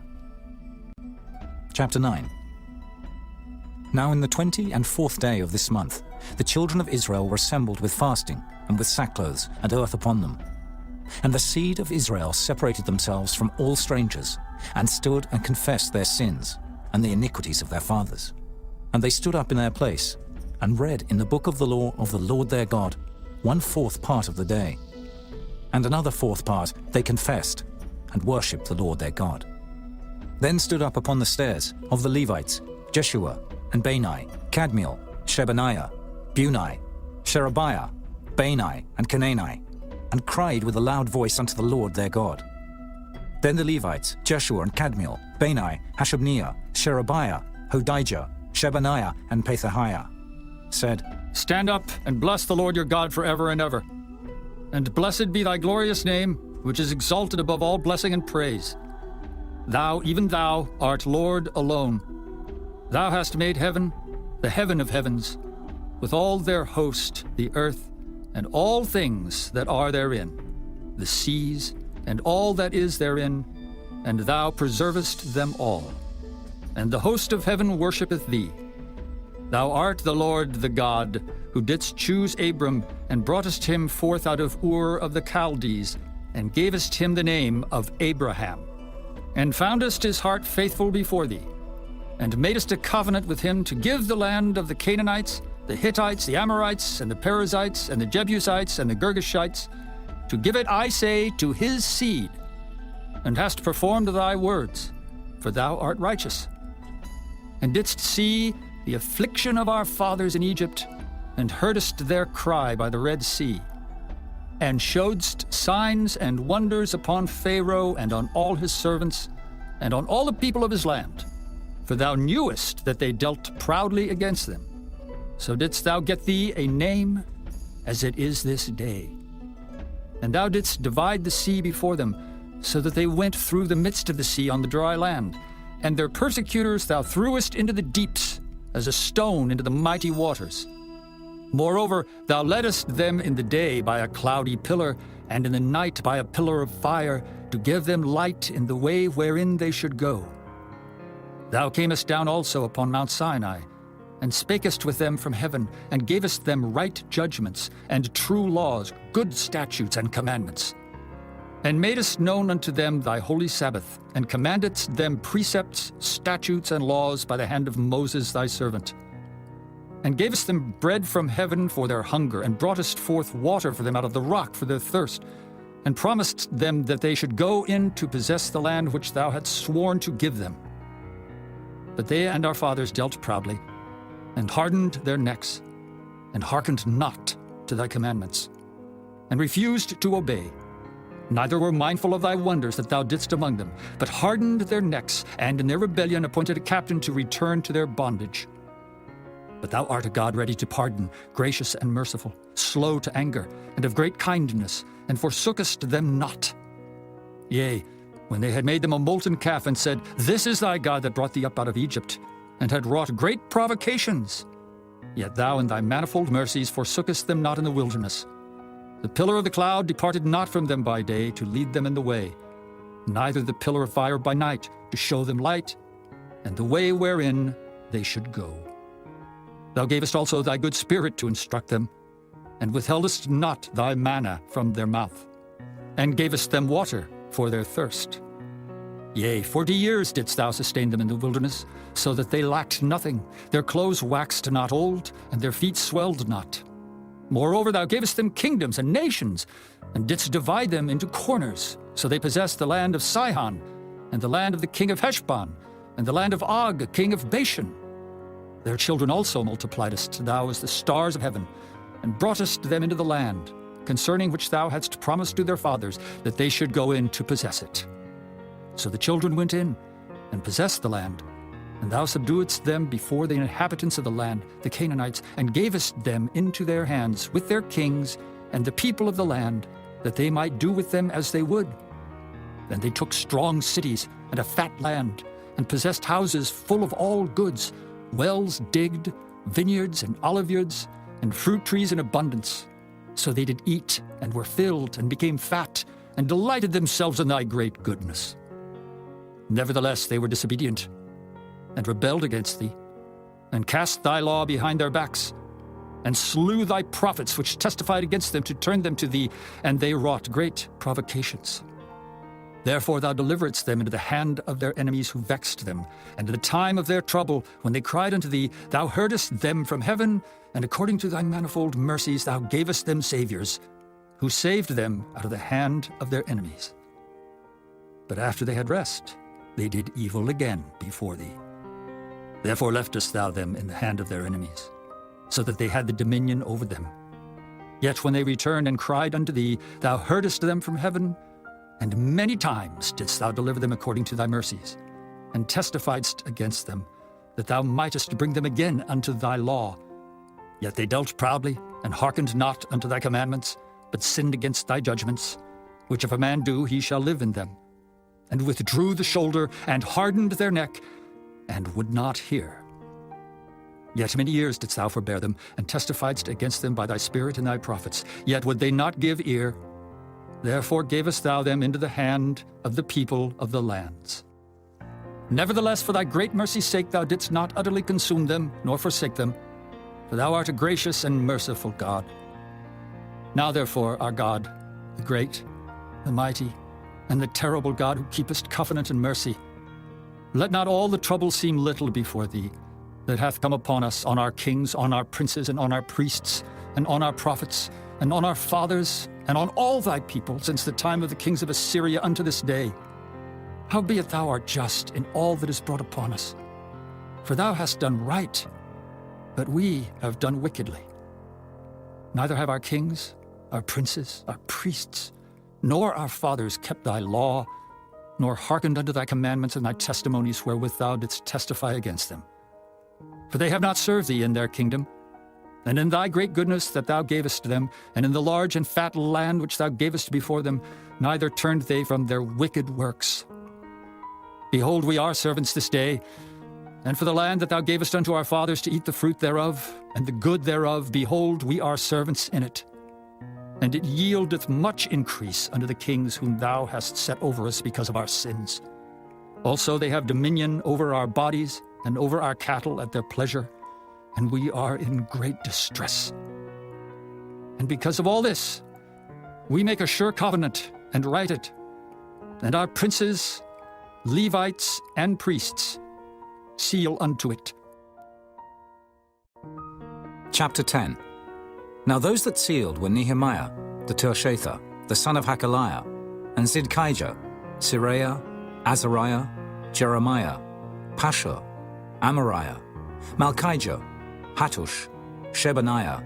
[SPEAKER 1] Chapter 9. Now in the 24th day of this month, the children of Israel were assembled with fasting, and with sackcloths and earth upon them. And the seed of Israel separated themselves from all strangers, and stood and confessed their sins, and the iniquities of their fathers. And they stood up in their place, and read in the book of the law of the Lord their God, 1/4 part of the day. And another 4th part they confessed, and worshipped the Lord their God. Then stood up upon the stairs of the Levites, Jeshua, and Bani, Kadmiel, Shebaniah, Bunai, Sherebiah, Bani, and Canaani, and cried with a loud voice unto the Lord their God. Then the Levites, Jeshua and Kadmiel, Bani, Hashabniah, Sherebiah, Hodijah, Shebaniah, and Pethahiah, said,
[SPEAKER 8] Stand up and bless the Lord your God forever and ever. And blessed be thy glorious name, which is exalted above all blessing and praise. Thou, even thou, art Lord alone. Thou hast made heaven, the heaven of heavens, with all their host, the earth, and all things that are therein, the seas, and all that is therein, and thou preservest them all. And the host of heaven worshippeth thee. Thou art the Lord the God, who didst choose Abram, and broughtest him forth out of Ur of the Chaldees, and gavest him the name of Abraham, and foundest his heart faithful before thee, and madest a covenant with him to give the land of the Canaanites, the Hittites, the Amorites, and the Perizzites, and the Jebusites, and the Girgashites, to give it, I say, to his seed, and hast performed thy words, for thou art righteous, and didst see the affliction of our fathers in Egypt, and heardest their cry by the Red Sea, and showedst signs and wonders upon Pharaoh and on all his servants, and on all the people of his land, for thou knewest that they dealt proudly against them. So didst thou get thee a name, as it is this day. And thou didst divide the sea before them, so that they went through the midst of the sea on the dry land, and their persecutors thou threwest into the deeps, as a stone into the mighty waters. Moreover, thou leddest them in the day by a cloudy pillar, and in the night by a pillar of fire, to give them light in the way wherein they should go. Thou camest down also upon Mount Sinai, and spakest with them from heaven, and gavest them right judgments, and true laws, good statutes and commandments. And madest known unto them thy holy Sabbath, and commandedst them precepts, statutes, and laws by the hand of Moses thy servant. and gavest them bread from heaven for their hunger, and broughtest forth water for them out of the rock for their thirst, and promised them that they should go in to possess the land which thou hadst sworn to give them. But they and our fathers dealt proudly, and hardened their necks, and hearkened not to thy commandments, and refused to obey, neither were mindful of thy wonders that thou didst among them, but hardened their necks, and in their rebellion appointed a captain to return to their bondage. But thou art a God ready to pardon, gracious and merciful, slow to anger, and of great kindness, and forsookest them not. Yea, when they had made them a molten calf, and said, This is thy God that brought thee up out of Egypt, and had wrought great provocations, yet thou in thy manifold mercies forsookest them not in the wilderness. The pillar of the cloud departed not from them by day to lead them in the way, neither the pillar of fire by night to show them light, and the way wherein they should go. Thou gavest also thy good spirit to instruct them, and withheldest not thy manna from their mouth, and gavest them water for their thirst. Yea, 40 years didst thou sustain them in the wilderness, so that they lacked nothing. Their clothes waxed not old, and their feet swelled not. Moreover, thou gavest them kingdoms and nations, and didst divide them into corners. So they possessed the land of Sihon, and the land of the king of Heshbon, and the land of Og, king of Bashan. Their children also multipliedst thou as the stars of heaven, and broughtest them into the land, concerning which thou hadst promised to their fathers, that they should go in to possess it. So the children went in, and possessed the land, and thou subduedst them before the inhabitants of the land, the Canaanites, and gavest them into their hands with their kings and the people of the land, that they might do with them as they would. Then they took strong cities and a fat land, and possessed houses full of all goods, wells digged, vineyards and oliveyards, and fruit trees in abundance. So they did eat, and were filled, and became fat, and delighted themselves in thy great goodness. Nevertheless they were disobedient, and rebelled against thee, and cast thy law behind their backs, and slew thy prophets which testified against them to turn them to thee, and they wrought great provocations. Therefore thou deliveredst them into the hand of their enemies who vexed them, and in the time of their trouble, when they cried unto thee, thou heardest them from heaven, and according to thy manifold mercies thou gavest them saviors, who saved them out of the hand of their enemies. But after they had rest, they did evil again before thee. Therefore leftest thou them in the hand of their enemies, so that they had the dominion over them. Yet when they returned and cried unto thee, thou heardest them from heaven, and many times didst thou deliver them according to thy mercies, and testifiedst against them, that thou mightest bring them again unto thy law. Yet they dealt proudly, and hearkened not unto thy commandments, but sinned against thy judgments, which if a man do, he shall live in them, and withdrew the shoulder, and hardened their neck, and would not hear. Yet many years didst thou forbear them, and testifiedst against them by thy Spirit and thy prophets. Yet would they not give ear. Therefore gavest thou them into the hand of the people of the lands. Nevertheless, for thy great mercy's sake, thou didst not utterly consume them, nor forsake them, for thou art a gracious and merciful God. Now therefore, our God, the great, the mighty, and the terrible God, who keepest covenant and mercy, let not all the trouble seem little before thee, that hath come upon us, on our kings, on our princes, and on our priests, and on our prophets, and on our fathers, and on all thy people, since the time of the kings of Assyria unto this day. Howbeit thou art just in all that is brought upon us. For thou hast done right, but we have done wickedly. Neither have our kings, our princes, our priests, nor our fathers kept thy law, nor hearkened unto thy commandments and thy testimonies wherewith thou didst testify against them. For they have not served thee in their kingdom, and in thy great goodness that thou gavest them, and in the large and fat land which thou gavest before them, neither turned they from their wicked works. Behold, we are servants this day, and for the land that thou gavest unto our fathers to eat the fruit thereof, and the good thereof, behold, we are servants in it. And it yieldeth much increase unto the kings whom thou hast set over us because of our sins. Also they have dominion over our bodies, and over our cattle at their pleasure, and we are in great distress. And because of all this, we make a sure covenant, and write it, and our princes, Levites, and priests seal unto it.
[SPEAKER 1] Chapter 10. Now those that sealed were Nehemiah, the Tirshatha, the son of Hakaliah, and Zidkijah, Siraiah, Azariah, Jeremiah, Pashur, Amariah, Malchijah, Hattush, Shebaniah,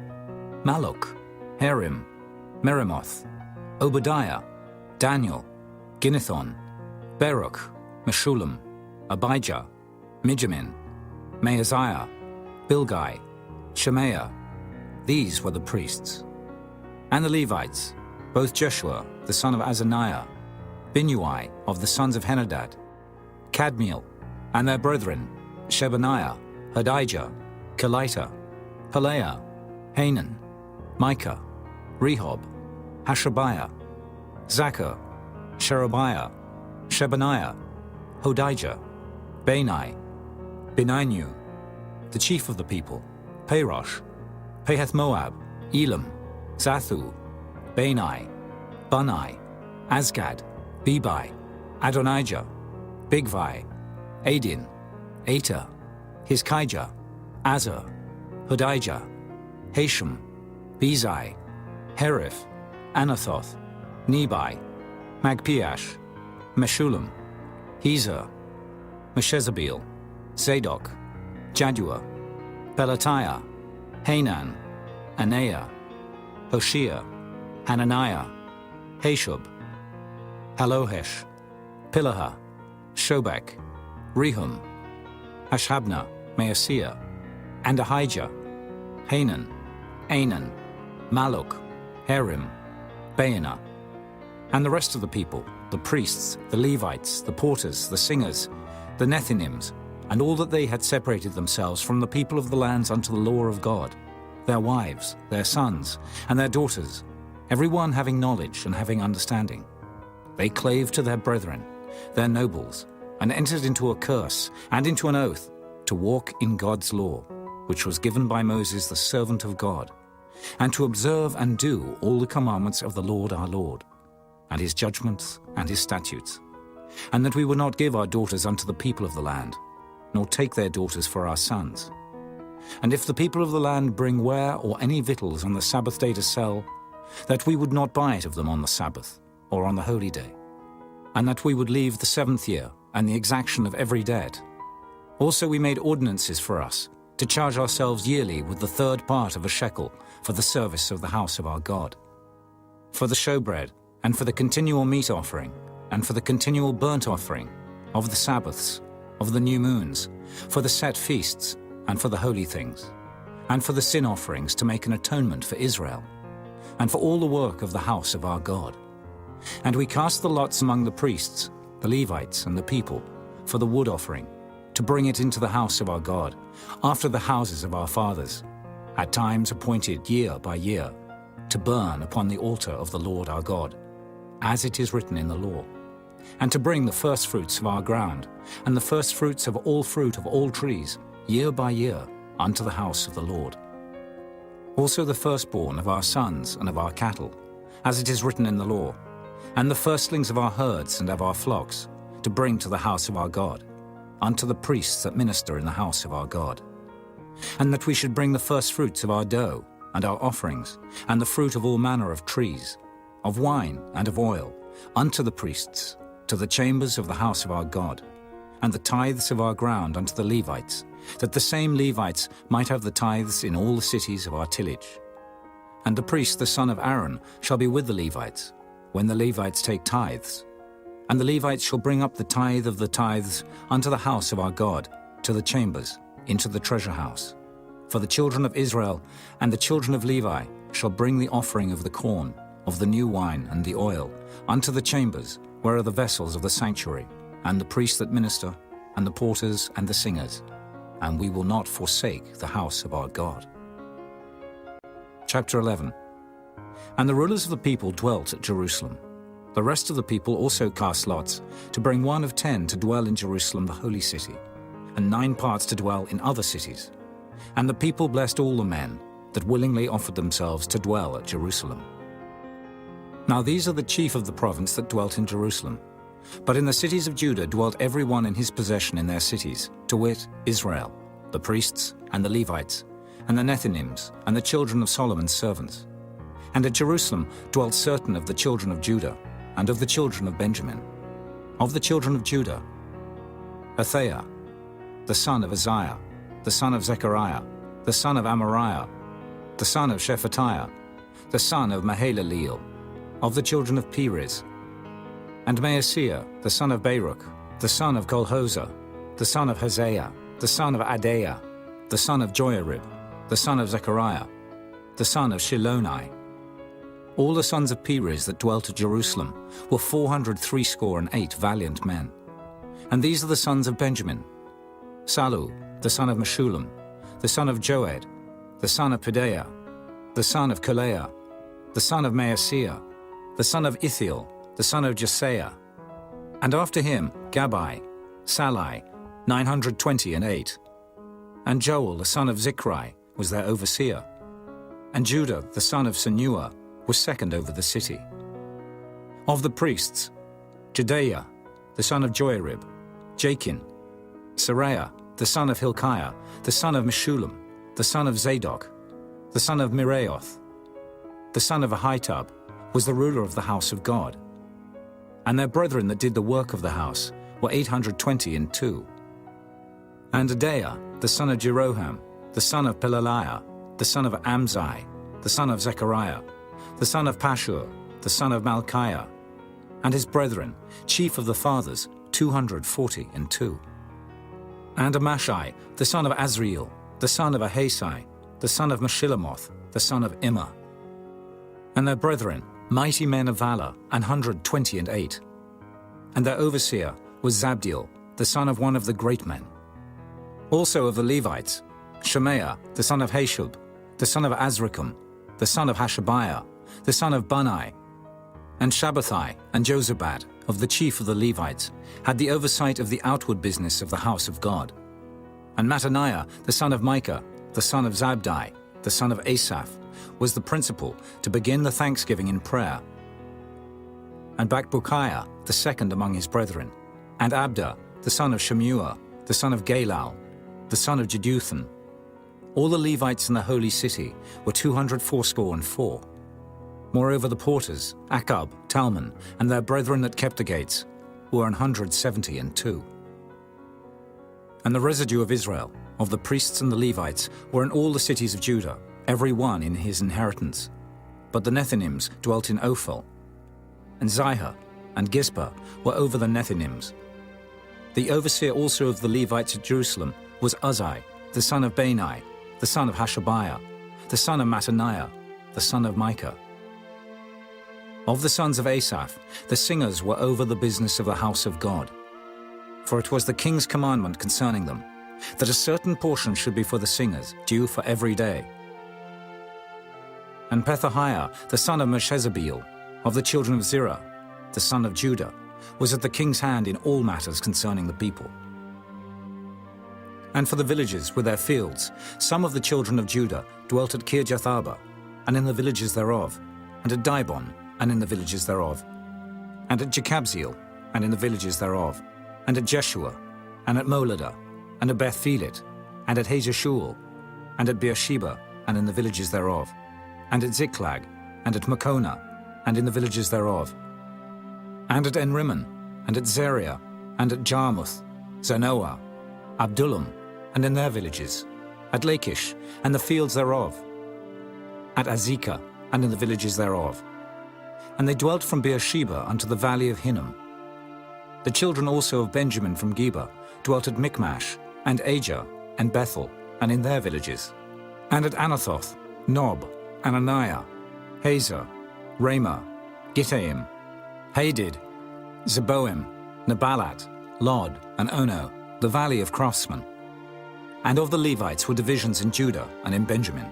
[SPEAKER 1] Maluk, Harim, Meremoth, Obadiah, Daniel, Ginnethon, Baruch, Meshullam, Abijah, Mijamin, Maaziah, Bilgai, Shemaiah. These were the priests. And the Levites, both Jeshua, the son of Azaniah, Binnui of the sons of Henadad, Kadmiel, and their brethren, Shebaniah, Hodijah, Kelita, Pelaiah, Hanan, Micah, Rehob, Hashabiah, Zachar, Sherebiah, Shebaniah, Hodijah, Bani, Beninu, the chief of the people, Parosh, Pahath-Moab, Elam, Zathu, Bani, Bunai, Azgad, Bebai, Adonijah, Bigvai, Adin, Ater, Hizkijah, Azar, Hodijah, Hashem, Bezai, Herif, Anathoth, Nebai, Magpiash, Meshullam, Hezer, Meshezabeel, Zadok, Jaddua, Pelatiah, Hanan, Anaiah, Hoshea, Hananiah, Hashub, Halohesh, Pilaha, Shobek, Rehum, Hashabnah, Maaseiah, and Ahijah, Hanan, Anan, Maluk, Harim, Baanah, and the rest of the people, the priests, the Levites, the porters, the singers, the Nethinims, and all that they had separated themselves from the people of the lands unto the law of God, their wives, their sons, and their daughters, every one having knowledge and having understanding. They clave to their brethren, their nobles, and entered into a curse and into an oath to walk in God's law, which was given by Moses the servant of God, and to observe and do all the commandments of the Lord our Lord, and his judgments and his statutes, and that we would not give our daughters unto the people of the land, nor take their daughters for our sons. And if the people of the land bring ware or any victuals on the Sabbath day to sell, that we would not buy it of them on the Sabbath, or on the holy day, and that we would leave the 7th year and the exaction of every debt. Also we made ordinances for us, to charge ourselves yearly with the 3rd part of a shekel for the service of the house of our God, for the showbread, and for the continual meat offering, and for the continual burnt offering, of the Sabbaths, of the new moons, for the set feasts, and for the holy things, and for the sin offerings to make an atonement for Israel, and for all the work of the house of our God. And we cast the lots among the priests, the Levites, and the people, for the wood offering, to bring it into the house of our God, after the houses of our fathers, at times appointed year by year, to burn upon the altar of the Lord our God, as it is written in the law, and to bring the firstfruits of our ground, and the firstfruits of all fruit of all trees, year by year, unto the house of the Lord. Also the firstborn of our sons and of our cattle, as it is written in the law, and the firstlings of our herds and of our flocks, to bring to the house of our God, unto the priests that minister in the house of our God. And that we should bring the firstfruits of our dough, and our offerings, and the fruit of all manner of trees, of wine and of oil, unto the priests, to the chambers of the house of our God, and the tithes of our ground unto the Levites, that the same Levites might have the tithes in all the cities of our tillage. And the priest the son of Aaron shall be with the Levites, when the Levites take tithes. And the Levites shall bring up the tithe of the tithes unto the house of our God, to the chambers, into the treasure house. For the children of Israel and the children of Levi shall bring the offering of the corn, of the new wine and the oil, unto the chambers, where are the vessels of the sanctuary, and the priests that minister, and the porters and the singers. And we will not forsake the house of our God. Chapter 11. And the rulers of the people dwelt at Jerusalem. The rest of the people also cast lots, to bring 1 of 10 to dwell in Jerusalem the holy city, and 9 parts to dwell in other cities. And the people blessed all the men that willingly offered themselves to dwell at Jerusalem. Now these are the chief of the province that dwelt in Jerusalem. But in the cities of Judah dwelt every one in his possession in their cities, to wit, Israel, the priests and the Levites, and the Nethinims, and the children of Solomon's servants. And at Jerusalem dwelt certain of the children of Judah, and of the children of Benjamin. Of the children of Judah, Athaiah, the son of Uzziah, the son of Zechariah, the son of Amariah, the son of Shephatiah, the son of Mahalaleel, of the children of Perez. And Maaseiah, the son of Baruch, the son of Kolhozah, the son of Hosea, the son of Adaiah, the son of Joiarib, the son of Zechariah, the son of Shiloni. All the sons of Perez that dwelt at Jerusalem were 468 valiant men. And these are the sons of Benjamin: Salu, the son of Meshullam, the son of Joed, the son of Pedaiah, the son of Kolaiah, the son of Maaseiah, the son of Ithiel, the son of Jesaiah. And after him Gabbai, Salai, 928. And Joel, the son of Zichri, was their overseer. And Judah, the son of Senua, was second over the city. Of the priests, Jedaiah, the son of Joiarib, Jachin, Seraiah, the son of Hilkiah, the son of Meshullam, the son of Zadok, the son of Miraioth, the son of Ahitub, was the ruler of the house of God. And their brethren that did the work of the house were 822. And Adaiah, the son of Jeroham, the son of Pelaliah, the son of Amzai, the son of Zechariah, the son of Pashur, the son of Malchiah, and his brethren, chief of the fathers, 242. And Amashai, the son of Azriel, the son of Ahasai, the son of Meshillamoth, the son of Immer. And their brethren, mighty men of valor, 128. And their overseer was Zabdiel, the son of one of the great men. Also of the Levites, Shemaiah, the son of Hashub, the son of Azrikam, the son of Hashabiah, the son of Bunai. And Shabbathai and Jozabad, of the chief of the Levites, had the oversight of the outward business of the house of God. And Mattaniah, the son of Micah, the son of Zabdi, the son of Asaph, was the principal to begin the thanksgiving in prayer. And Bakbukiah, the second among his brethren, and Abda, the son of Shemua, the son of Galal, the son of Jeduthun. All the Levites in the holy city were 284. Moreover, the porters, Akab, Talmon, and their brethren that kept the gates, were 172. And the residue of Israel, of the priests and the Levites, were in all the cities of Judah, every one in his inheritance. But the Nethinims dwelt in Ophel, and Zihah and Gizpah were over the Nethinims. The overseer also of the Levites at Jerusalem was Uzzi, the son of Bani, the son of Hashabiah, the son of Mattaniah, the son of Micah. Of the sons of Asaph, the singers were over the business of the house of God. For it was the king's commandment concerning them, that a certain portion should be for the singers, due for every day. And Pethahiah, the son of Meshezabeel, of the children of Zerah, the son of Judah, was at the king's hand in all matters concerning the people. And for the villages with their fields, some of the children of Judah dwelt at Kirjath-arba, and in the villages thereof, and at Dibon, and in the villages thereof, and at Jekabzeel, and in the villages thereof, and at Jeshua, and at Moladah, and at Beth-Phelet, and at Hazashul, and at Beersheba, and in the villages thereof, and at Ziklag, and at Makona, and in the villages thereof, and at Enrimmon, and at Zeriah, and at Jarmuth, Zanoah, Abdullam, and in their villages, at Lachish, and the fields thereof, at Azekah, and in the villages thereof. And they dwelt from Beersheba unto the valley of Hinnom. The children also of Benjamin from Geba dwelt at Michmash, and Ajah, and Bethel, and in their villages, and at Anathoth, Nob, Ananiah, Hazor, Ramah, Gittaim, Hadid, Zeboim, Nebalat, Lod, and Ono, the valley of craftsmen. And of the Levites were divisions in Judah and in Benjamin.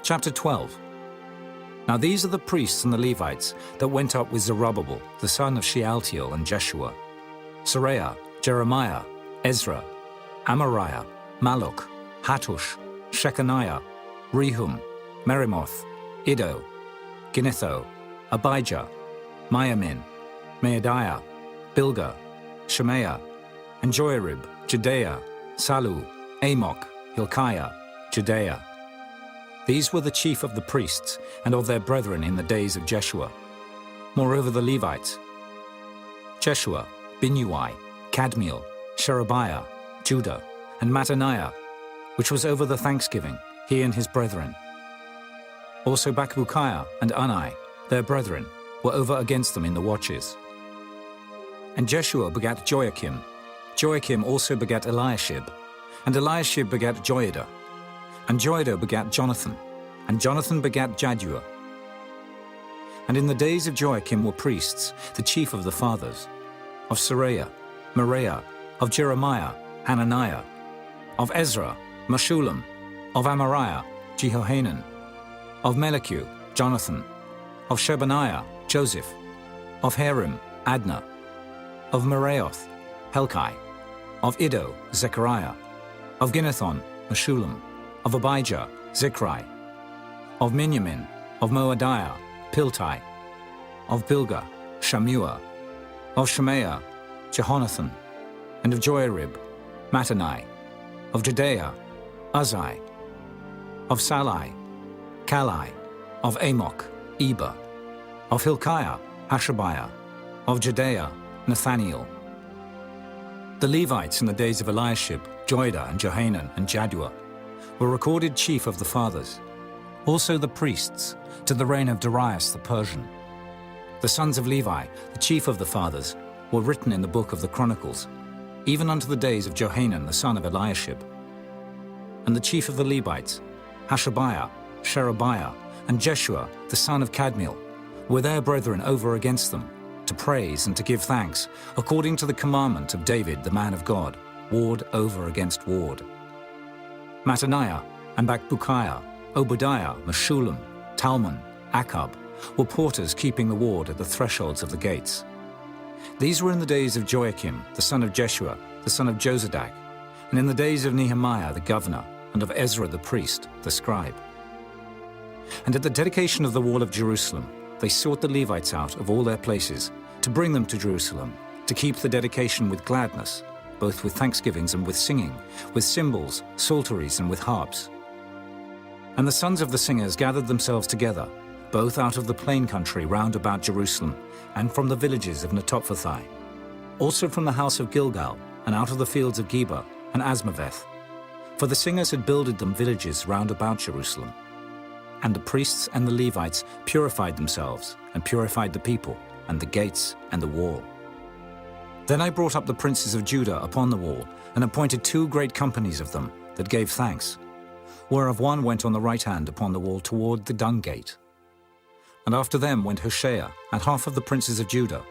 [SPEAKER 1] Chapter 12. Now these are the priests and the Levites that went up with Zerubbabel, the son of Shealtiel, and Jeshua, Seraiah, Jeremiah, Ezra, Amariah, Malluch, Hattush, Shechaniah, Rehum, Merimoth, Iddo, Ginnetho, Abijah, Miamin, Maadiah, Bilgah, Shemaiah, and Joiarib, Jedaiah, Salu, Amok, Hilkiah, Judea. These were the chief of the priests and of their brethren in the days of Jeshua. Moreover the Levites, Jeshua, Binnui, Kadmiel, Sherebiah, Judah, and Mattaniah, which was over the thanksgiving, he and his brethren. Also Bakbukiah and Unai, their brethren, were over against them in the watches. And Jeshua begat Joachim. Joachim also begat Eliashib. And Eliashib begat Joiada. And Joiada begat Jonathan. And Jonathan begat Jaddua. And in the days of Joachim were priests, the chief of the fathers, of Seraiah, Moriah, of Jeremiah, Hananiah, of Ezra, Meshullam, of Amariah, Jehohanan, of Melichu, Jonathan, of Shebaniah, Joseph, of Harim, Adna, of Meraioth, Helkai, of Iddo, Zechariah, of Ginnethon, Meshullam, of Abijah, Zichri, of Miniamin, of Moadiah, Piltai, of Bilgah, Shammua, of Shemaiah, Jehonathan, and of Joarib, Mattanai, of Judea, Uzai, of Salai, Kalai, of Amok, Eber, of Hilkiah, Hashabiah, of Judea, Nathaniel. The Levites in the days of Eliashib, Joiada, and Johanan, and Jaddua were recorded chief of the fathers. Also the priests, to the reign of Darius the Persian. The sons of Levi, the chief of the fathers, were written in the book of the Chronicles, even unto the days of Johanan the son of Eliashib. And the chief of the Levites, Hashabiah, Sherebiah, and Jeshua the son of Kadmiel, were their brethren over against them, to praise and to give thanks, according to the commandment of David the man of God, ward over against ward. Mattaniah and Bakbukiah, Obadiah, Meshullam, Talmon, Akab, were porters keeping the ward at the thresholds of the gates. These were in the days of Joachim, the son of Jeshua, the son of Jozadak, and in the days of Nehemiah the governor, and of Ezra the priest, the scribe. And at the dedication of the wall of Jerusalem, they sought the Levites out of all their places, to bring them to Jerusalem, to keep the dedication with gladness, both with thanksgivings and with singing, with cymbals, psalteries, and with harps. And the sons of the singers gathered themselves together, both out of the plain country round about Jerusalem, and from the villages of Netophathi, also from the house of Gilgal, and out of the fields of Geba and Asmaveth. For the singers had builded them villages round about Jerusalem. And the priests and the Levites purified themselves, and purified the people, and the gates, and the wall. Then I brought up the princes of Judah upon the wall, and appointed 2 great companies of them, that gave thanks, whereof one went on the right hand upon the wall toward the dung gate. And after them went Hoshea, and half of the princes of Judah,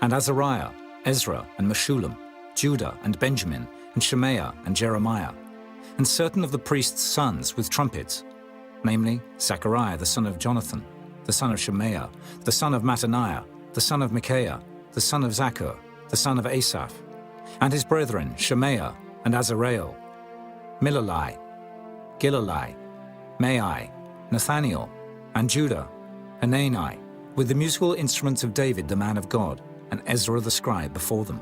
[SPEAKER 1] and Azariah, Ezra, and Meshullam, Judah, and Benjamin, and Shemaiah, and Jeremiah, and certain of the priests' sons with trumpets, namely Zechariah the son of Jonathan, the son of Shemaiah, the son of Mattaniah, the son of Micaiah, the son of Zaccur, the son of Asaph, and his brethren Shemaiah, and Azareel, Milalai, Gilalai, Maai, Nathaniel, and Judah, Hanani, with the musical instruments of David the man of God, and Ezra the scribe before them.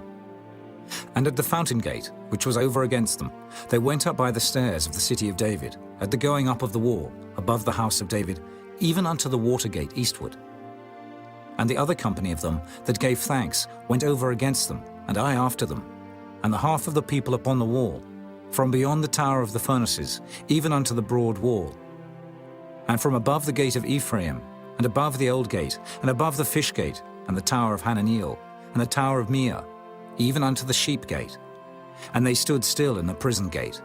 [SPEAKER 1] And at the fountain gate, which was over against them, they went up by the stairs of the city of David, at the going up of the wall, above the house of David, even unto the water gate eastward. And the other company of them that gave thanks went over against them, and I after them, and the half of the people upon the wall, from beyond the tower of the furnaces, even unto the broad wall. And from above the gate of Ephraim, and above the old gate, and above the fish gate, and the tower of Hananiel, and the tower of Meah, even unto the sheep gate. And they stood still in the prison gate.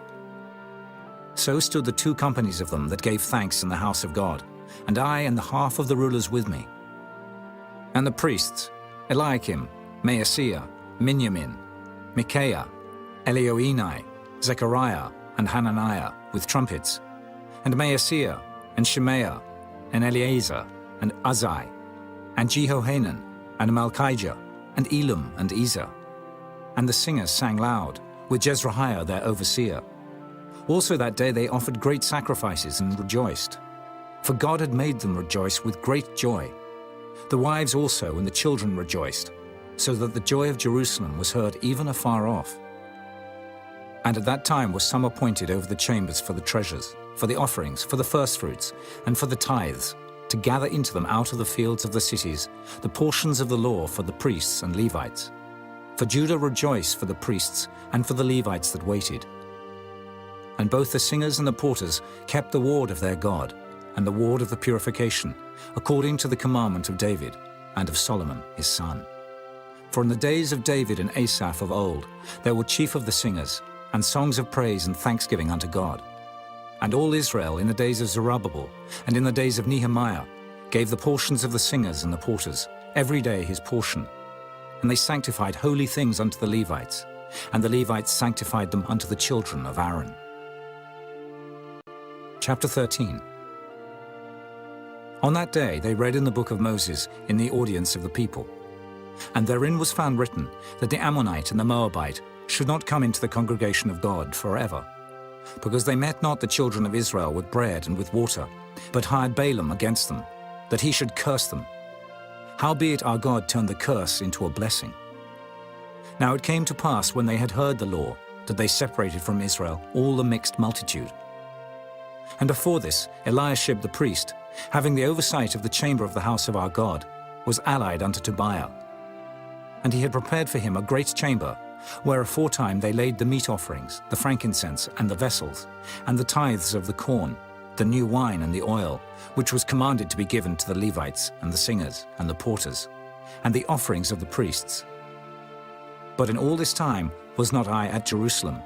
[SPEAKER 1] So stood the 2 companies of them that gave thanks in the house of God, and I and the half of the rulers with me. And the priests, Eliakim, Maaseiah, Miniamin, Micaiah, Elioenai, Zechariah, and Hananiah, with trumpets, and Maaseiah, and Shemaiah, and Eleazar, and Uzai, and Jehohanan, and Malchijah, and Elam, and Ezer. And the singers sang loud, with Jezrahiah their overseer. Also that day they offered great sacrifices and rejoiced, for God had made them rejoice with great joy. The wives also and the children rejoiced, so that the joy of Jerusalem was heard even afar off. And at that time were some appointed over the chambers for the treasures, for the offerings, for the firstfruits, and for the tithes, to gather into them out of the fields of the cities the portions of the law for the priests and Levites. For Judah rejoiced for the priests and for the Levites that waited. And both the singers and the porters kept the ward of their God, and the ward of the purification, according to the commandment of David, and of Solomon his son. For in the days of David and Asaph of old, there were chief of the singers, and songs of praise and thanksgiving unto God. And all Israel in the days of Zerubbabel, and in the days of Nehemiah, gave the portions of the singers and the porters, every day his portion. And they sanctified holy things unto the Levites, and the Levites sanctified them unto the children of Aaron. Chapter 13. On that day they read in the book of Moses in the audience of the people. And therein was found written that the Ammonite and the Moabite should not come into the congregation of God forever, because they met not the children of Israel with bread and with water, but hired Balaam against them, that he should curse them. Howbeit our God turned the curse into a blessing. Now it came to pass, when they had heard the law, that they separated from Israel all the mixed multitude. And before this, Eliashib the priest, having the oversight of the chamber of the house of our God, was allied unto Tobiah. And he had prepared for him a great chamber, where aforetime they laid the meat offerings, the frankincense, and the vessels, and the tithes of the corn, the new wine and the oil, which was commanded to be given to the Levites, and the singers, and the porters, and the offerings of the priests. But in all this time was not I at Jerusalem.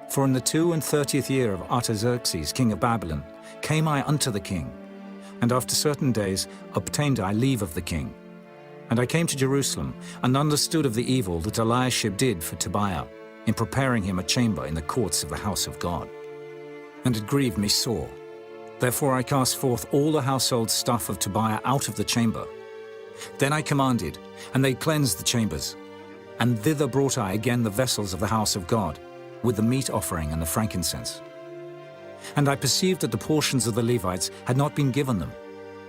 [SPEAKER 1] For in the 32nd year of Artaxerxes king of Babylon came I unto the king, and after certain days obtained I leave of the king. And I came to Jerusalem, and understood of the evil that Eliashib did for Tobiah, in preparing him a chamber in the courts of the house of God. And it grieved me sore. Therefore I cast forth all the household stuff of Tobiah out of the chamber. Then I commanded, and they cleansed the chambers. And thither brought I again the vessels of the house of God, with the meat offering and the frankincense. And I perceived that the portions of the Levites had not been given them,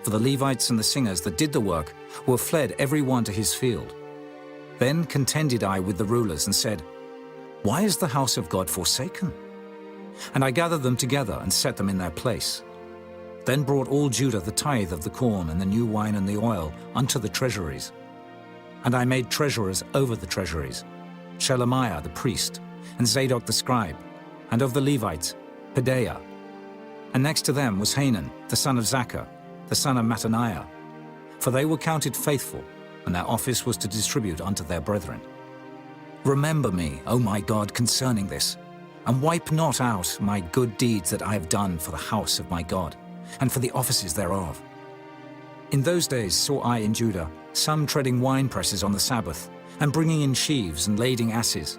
[SPEAKER 1] for the Levites and the singers that did the work were fled every one to his field. Then contended I with the rulers and said, Why is the house of God forsaken? And I gathered them together and set them in their place. Then brought all Judah the tithe of the corn and the new wine and the oil unto the treasuries. And I made treasurers over the treasuries, Shelemiah the priest, and Zadok the scribe, and of the Levites, Pedaiah. And next to them was Hanan, the son of Zaccur, the son of Mattaniah, for they were counted faithful, and their office was to distribute unto their brethren. Remember me, O my God, concerning this, and wipe not out my good deeds that I have done for the house of my God, and for the offices thereof. In those days saw I in Judah some treading wine presses on the Sabbath, and bringing in sheaves and lading asses,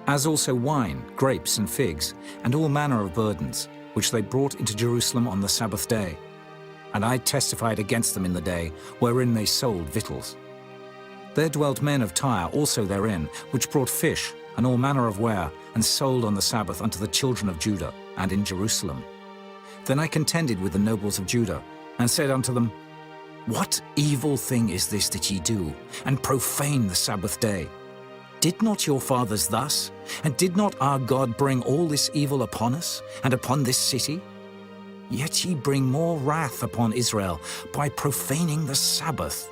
[SPEAKER 1] as also wine, grapes, and figs, and all manner of burdens, which they brought into Jerusalem on the Sabbath day. And I testified against them in the day wherein they sold victuals. There dwelt men of Tyre also therein, which brought fish and all manner of ware, and sold on the Sabbath unto the children of Judah, and in Jerusalem. Then I contended with the nobles of Judah, and said unto them, What evil thing is this that ye do, and profane the Sabbath day? Did not your fathers thus? And did not our God bring all this evil upon us, and upon this city? Yet ye bring more wrath upon Israel by profaning the Sabbath.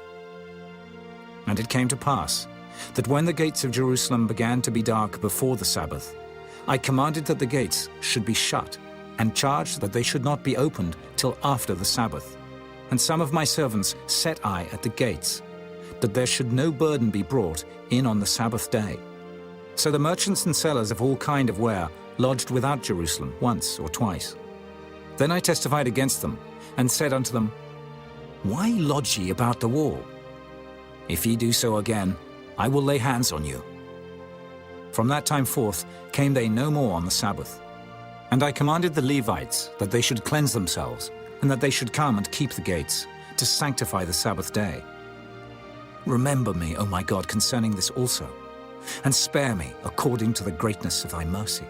[SPEAKER 1] And it came to pass, that when the gates of Jerusalem began to be dark before the Sabbath, I commanded that the gates should be shut, and charged that they should not be opened till after the Sabbath. And some of my servants set I at the gates, that there should no burden be brought in on the Sabbath day. So the merchants and sellers of all kind of ware lodged without Jerusalem once or twice. Then I testified against them, and said unto them, Why lodge ye about the wall? If ye do so again, I will lay hands on you. From that time forth came they no more on the Sabbath. And I commanded the Levites that they should cleanse themselves, and that they should come and keep the gates, to sanctify the Sabbath day. Remember me, O my God, concerning this also, and spare me according to the greatness of thy mercy.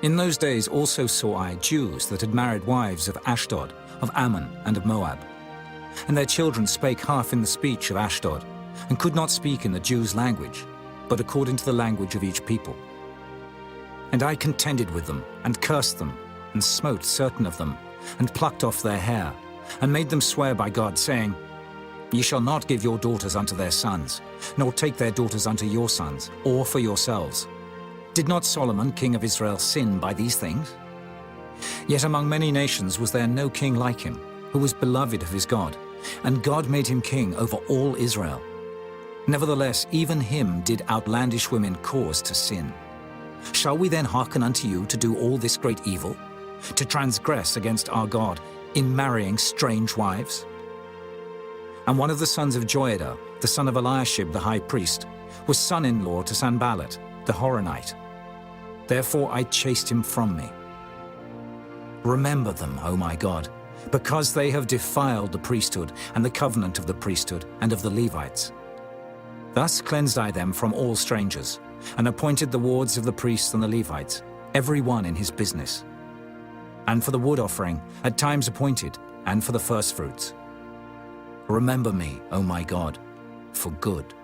[SPEAKER 1] In those days also saw I Jews that had married wives of Ashdod, of Ammon, and of Moab. And their children spake half in the speech of Ashdod, and could not speak in the Jews' language, but according to the language of each people. And I contended with them, and cursed them, and smote certain of them, and plucked off their hair, and made them swear by God, saying, Ye shall not give your daughters unto their sons, nor take their daughters unto your sons, or for yourselves. Did not Solomon, king of Israel, sin by these things? Yet among many nations was there no king like him, who was beloved of his God, and God made him king over all Israel. Nevertheless, even him did outlandish women cause to sin. Shall we then hearken unto you to do all this great evil, to transgress against our God in marrying strange wives? And one of the sons of Joiada, the son of Eliashib the high priest, was son-in-law to Sanballat, the Horonite. Therefore I chased him from me. Remember them, O my God, because they have defiled the priesthood and the covenant of the priesthood and of the Levites. Thus cleansed I them from all strangers, and appointed the wards of the priests and the Levites, every one in his business. And for the wood offering, at times appointed, and for the firstfruits. Remember me, O my God, for good.